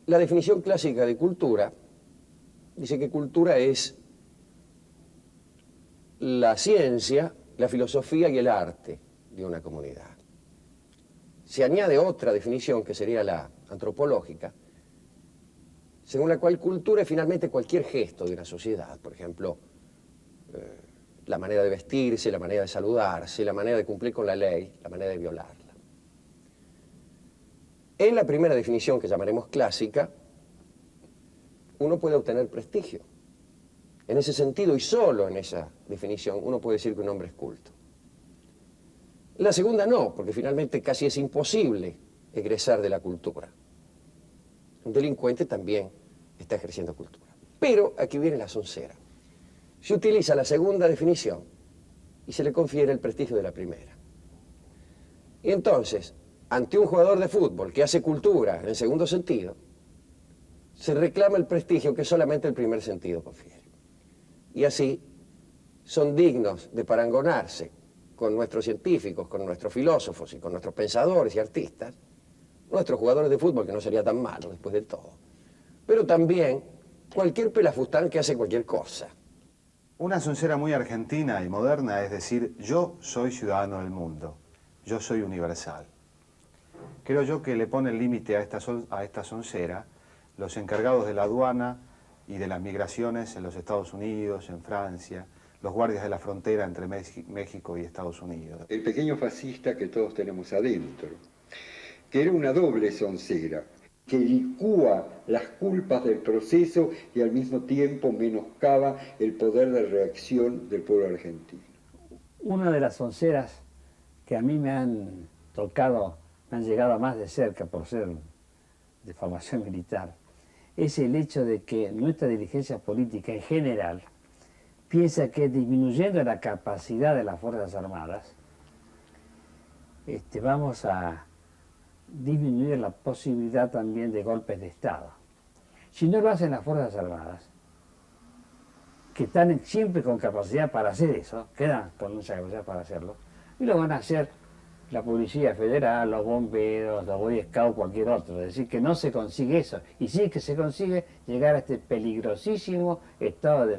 La definición clásica de cultura dice que cultura es la ciencia, la filosofía y el arte de una comunidad. Se añade otra definición que sería la antropológica, según la cual cultura es finalmente cualquier gesto de una sociedad, por ejemplo, la manera de vestirse, la manera de saludarse, la manera de cumplir con la ley, la manera de violarla. En la primera definición, que llamaremos clásica, uno puede obtener prestigio. En ese sentido, y solo en esa definición, uno puede decir que un hombre es culto. La segunda no, porque finalmente casi es imposible egresar de la cultura. Un delincuente también está ejerciendo cultura. Pero aquí viene la soncera. Se utiliza la segunda definición y se le confiere el prestigio de la primera. Y entonces, ante un jugador de fútbol que hace cultura en el segundo sentido, se reclama el prestigio que solamente el primer sentido confiere. Y así son dignos de parangonarse con nuestros científicos, con nuestros filósofos y con nuestros pensadores y artistas, nuestros jugadores de fútbol, que no sería tan malo después de todo, pero también cualquier pelafustán que hace cualquier cosa. Una soncera muy argentina y moderna es decir, yo soy ciudadano del mundo, yo soy universal. Creo yo que le pone el límite a esta soncera los encargados de la aduana y de las migraciones en los Estados Unidos, en Francia, los guardias de la frontera entre México y Estados Unidos. El pequeño fascista que todos tenemos adentro, que era una doble soncera, que licúa las culpas del proceso y al mismo tiempo menoscaba el poder de reacción del pueblo argentino. Una de las sonceras que a mí me han tocado, me han llegado más de cerca por ser de formación militar, es el hecho de que nuestra dirigencia política en general piensa que disminuyendo la capacidad de las Fuerzas Armadas, vamos a disminuir la posibilidad también de golpes de Estado. Si no lo hacen las Fuerzas Armadas, que están siempre con capacidad para hacer eso, quedan con mucha capacidad para hacerlo, y lo van a hacer la Policía Federal, los bomberos, los Boy Scouts, cualquier otro. Es decir, que no se consigue eso. Y sí que se consigue llegar a este peligrosísimo estado de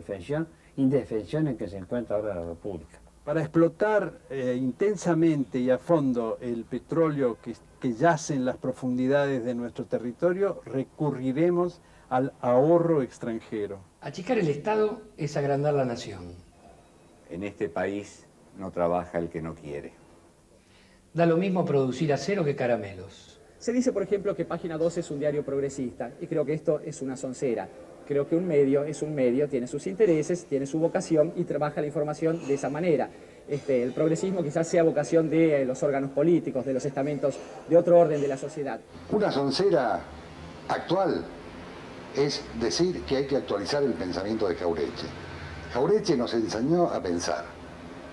indefensión en que se encuentra ahora la República. Para explotar intensamente y a fondo el petróleo que yace en las profundidades de nuestro territorio, recurriremos al ahorro extranjero. Achicar el Estado es agrandar la nación. En este país no trabaja el que no quiere. Da lo mismo producir acero que caramelos. Se dice, por ejemplo, que Página 12 es un diario progresista, y creo que esto es una soncera. Creo que un medio es un medio, tiene sus intereses, tiene su vocación y trabaja la información de esa manera. El progresismo quizás sea vocación de los órganos políticos, de los estamentos de otro orden de la sociedad. Una soncera actual es decir que hay que actualizar el pensamiento de Jauretche. Jauretche nos enseñó a pensar,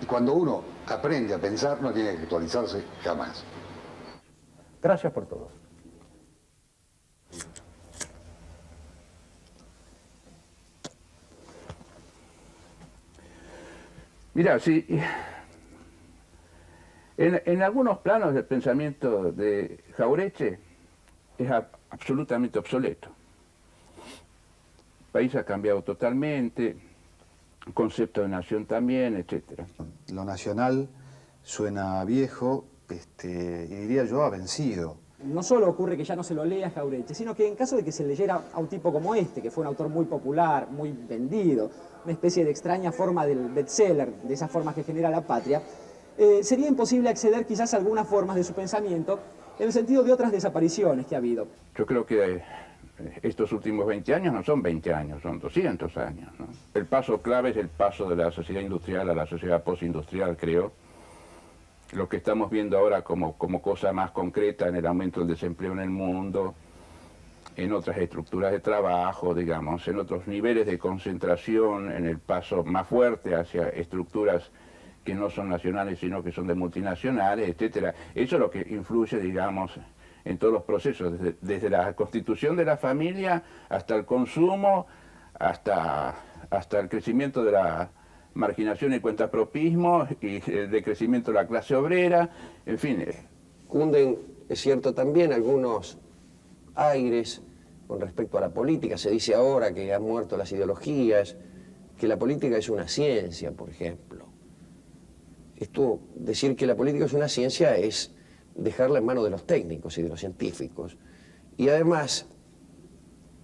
y cuando uno aprende a pensar no tiene que actualizarse jamás. Gracias por todo. Mira, sí, en algunos planos del pensamiento de Jauretche es absolutamente obsoleto. El país ha cambiado totalmente, el concepto de nación también, etc. Lo nacional suena viejo y diría yo ha vencido. No solo ocurre que ya no se lo lea Jauretche, sino que en caso de que se leyera a un tipo como este, que fue un autor muy popular, muy vendido, una especie de extraña forma del bestseller, de esas formas que genera La Patria, sería imposible acceder quizás a algunas formas de su pensamiento en el sentido de otras desapariciones que ha habido. Yo creo que estos últimos 20 años no son 20 años, son 200 años, ¿no? El paso clave es el paso de la sociedad industrial a la sociedad postindustrial, creo. Lo que estamos viendo ahora como cosa más concreta en el aumento del desempleo en el mundo, en otras estructuras de trabajo, digamos, en otros niveles de concentración, en el paso más fuerte hacia estructuras que no son nacionales, sino que son de multinacionales, etcétera. Eso es lo que influye, digamos, en todos los procesos, desde la constitución de la familia hasta el consumo, hasta el crecimiento de la marginación y cuentapropismo y el decrecimiento de la clase obrera, en fin. Cunden, es cierto, también algunos aires con respecto a la política. Se dice ahora que han muerto las ideologías, que la política es una ciencia, por ejemplo. Esto, decir que la política es una ciencia es dejarla en manos de los técnicos y de los científicos. Y además,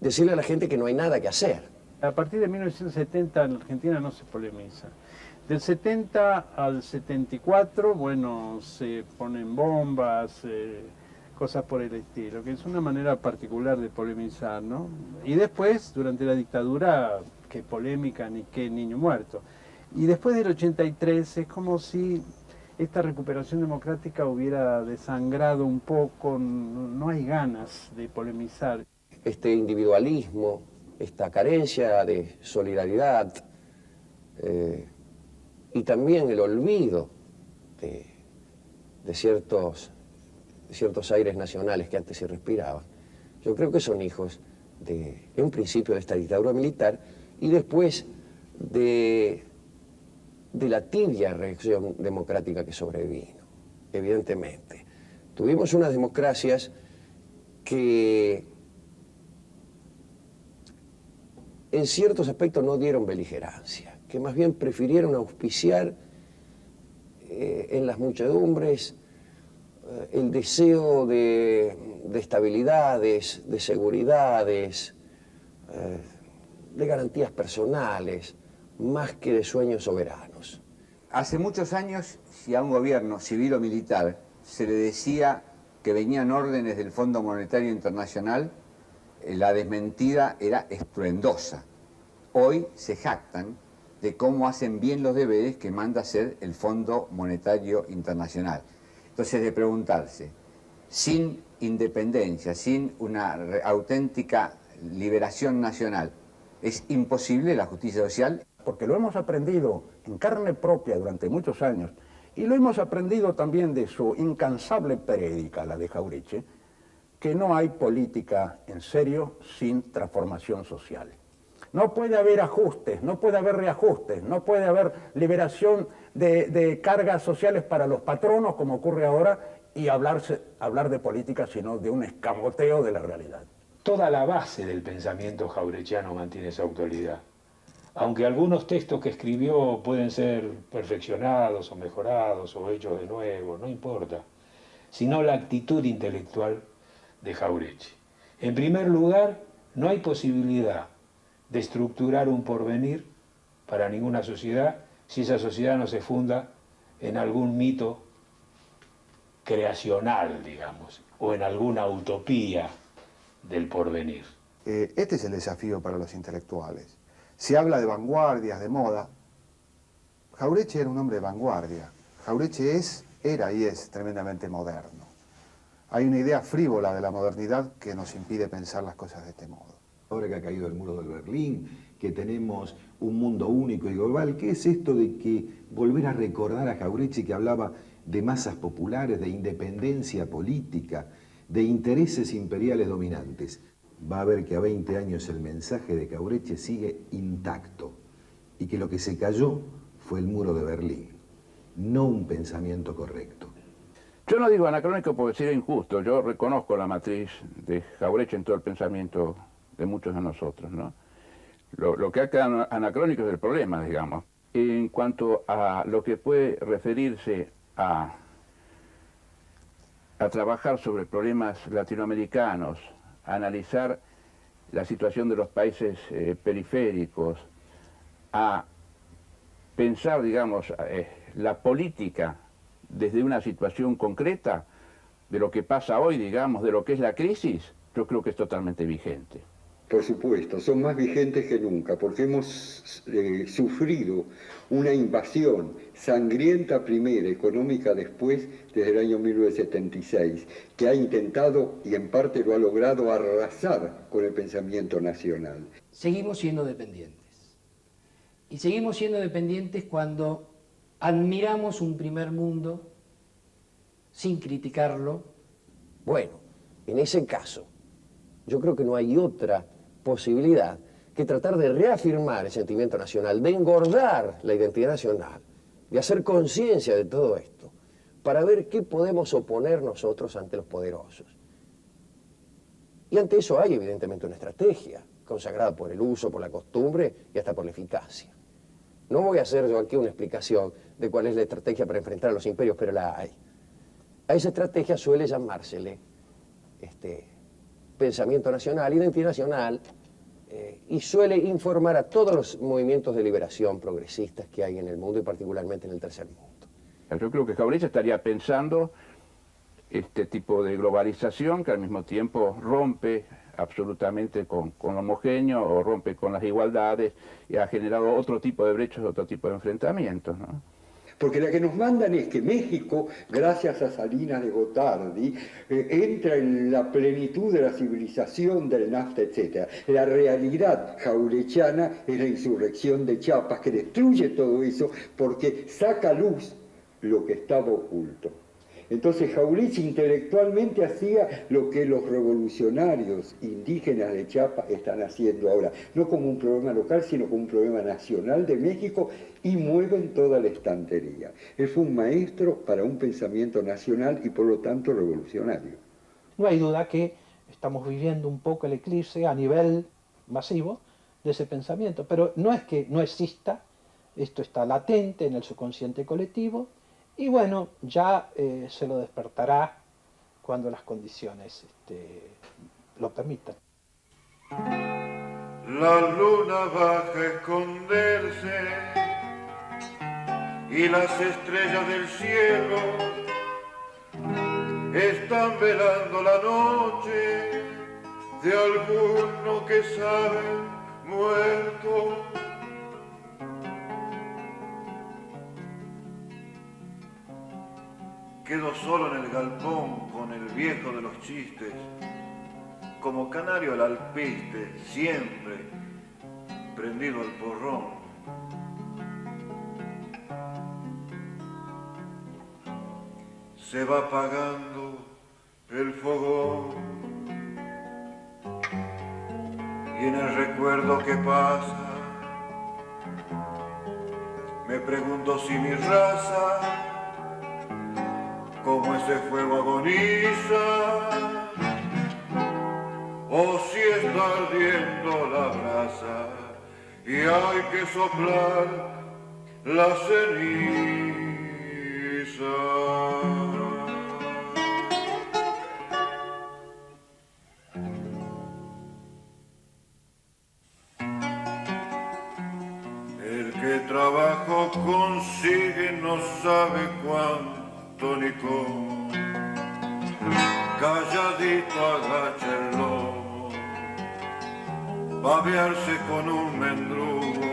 decirle a la gente que no hay nada que hacer. A partir de 1970 en Argentina no se polemiza. Del 70 al 74, bueno, se ponen bombas, cosas por el estilo, que es una manera particular de polemizar, ¿no? Y después, durante la dictadura, qué polémica ni qué niño muerto. Y después del 83 es como si esta recuperación democrática hubiera desangrado un poco, no hay ganas de polemizar. Este individualismo, esta carencia de solidaridad y también el olvido de ciertos aires nacionales que antes se respiraban. Yo creo que son hijos de un principio de esta dictadura militar y después de la tibia reacción democrática que sobrevino, evidentemente. Tuvimos unas democracias que en ciertos aspectos no dieron beligerancia, que más bien prefirieron auspiciar en las muchedumbres el deseo de estabilidades, de seguridades, de garantías personales, más que de sueños soberanos. Hace muchos años, si a un gobierno civil o militar se le decía que venían órdenes del Fondo Monetario Internacional, la desmentida era estruendosa. Hoy se jactan de cómo hacen bien los deberes que manda hacer el Fondo Monetario Internacional. Entonces, de preguntarse, sin independencia, sin una auténtica liberación nacional, ¿es imposible la justicia social? Porque lo hemos aprendido en carne propia durante muchos años, y lo hemos aprendido también de su incansable prédica, la de Jauretche, que no hay política en serio sin transformación social. No puede haber ajustes, no puede haber reajustes, no puede haber liberación de cargas sociales para los patronos, como ocurre ahora, y hablar de política, sino de un escamoteo de la realidad. Toda la base del pensamiento jaurechiano mantiene esa actualidad. Aunque algunos textos que escribió pueden ser perfeccionados o mejorados o hechos de nuevo, no importa, sino la actitud intelectual de Jauretche. En primer lugar, no hay posibilidad de estructurar un porvenir para ninguna sociedad si esa sociedad no se funda en algún mito creacional, digamos, o en alguna utopía del porvenir. Este es el desafío para los intelectuales. Se habla de vanguardias, de moda. Jauretche era un hombre de vanguardia. Jauretche era y es tremendamente moderno. Hay una idea frívola de la modernidad que nos impide pensar las cosas de este modo. Ahora que ha caído el muro de Berlín, que tenemos un mundo único y global, ¿qué es esto de que volver a recordar a Jauretche, que hablaba de masas populares, de independencia política, de intereses imperiales dominantes? Va a ver que a 20 años el mensaje de Jauretche sigue intacto y que lo que se cayó fue el muro de Berlín, no un pensamiento correcto. Yo no digo anacrónico porque sería injusto, yo reconozco la matriz de Jauretche en todo el pensamiento de muchos de nosotros, ¿no? Lo que ha quedado anacrónico es el problema, digamos. En cuanto a lo que puede referirse a trabajar sobre problemas latinoamericanos, a analizar la situación de los países periféricos, a pensar, digamos, la política desde una situación concreta de lo que pasa hoy, digamos, de lo que es la crisis, yo creo que es totalmente vigente. Por supuesto, son más vigentes que nunca, porque hemos sufrido una invasión sangrienta primera, económica después, desde el año 1976, que ha intentado, y en parte lo ha logrado, arrasar con el pensamiento nacional. Seguimos siendo dependientes. Y seguimos siendo dependientes cuando admiramos un primer mundo sin criticarlo. Bueno, En ese caso, yo creo que no hay otra posibilidad que tratar de reafirmar el sentimiento nacional, de engordar la identidad nacional, de hacer conciencia de todo esto, para ver qué podemos oponer nosotros ante los poderosos. Y ante eso hay evidentemente una estrategia, consagrada por el uso, por la costumbre y hasta por la eficacia. No voy a hacer yo aquí una explicación de cuál es la estrategia para enfrentar a los imperios, pero la hay. A esa estrategia suele llamársele pensamiento nacional, identidad nacional, y suele informar a todos los movimientos de liberación progresistas que hay en el mundo y particularmente en el tercer mundo. Yo creo que Jauretche estaría pensando este tipo de globalización que al mismo tiempo rompe absolutamente con lo homogéneo o rompe con las igualdades y ha generado otro tipo de brechas, otro tipo de enfrentamientos, ¿no? Porque la que nos mandan es que México, gracias a Salinas de Gotardi, entra en la plenitud de la civilización del NAFTA, etc. La realidad jauretchiana es la insurrección de Chiapas, que destruye todo eso porque saca a luz lo que estaba oculto. Entonces Jauretche intelectualmente hacía lo que los revolucionarios indígenas de Chiapas están haciendo ahora, no como un problema local, sino como un problema nacional de México, y mueven toda la estantería. Él fue un maestro para un pensamiento nacional y por lo tanto revolucionario. No hay duda que estamos viviendo un poco el eclipse a nivel masivo de ese pensamiento, pero no es que no exista, esto está latente en el subconsciente colectivo. Y bueno, ya se lo despertará cuando las condiciones lo permitan. La luna baja a esconderse y las estrellas del cielo están velando la noche de alguno que sabe muerto. Quedo solo en el galpón con el viejo de los chistes, como canario al alpiste, siempre prendido al porrón. Se va apagando el fogón y en el recuerdo que pasa me pregunto si mi raza como ese fuego agoniza, o si está ardiendo la brasa y hay que soplar la ceniza. El que trabajo consigue no sabe cuánto ni cómo, calladito agacha el lomo, babearse con un mendrugo,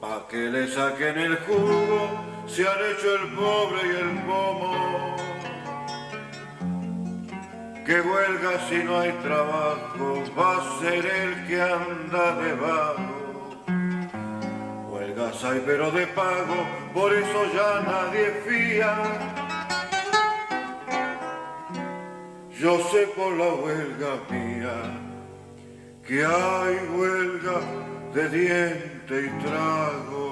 pa' que le saquen el jugo, se han hecho el pobre y el pomo. Que huelga si no hay trabajo, va a ser el que anda debajo. Huelgas hay pero de pago, por eso ya nadie fía. Yo sé por la huelga mía que hay huelga de diente y trago.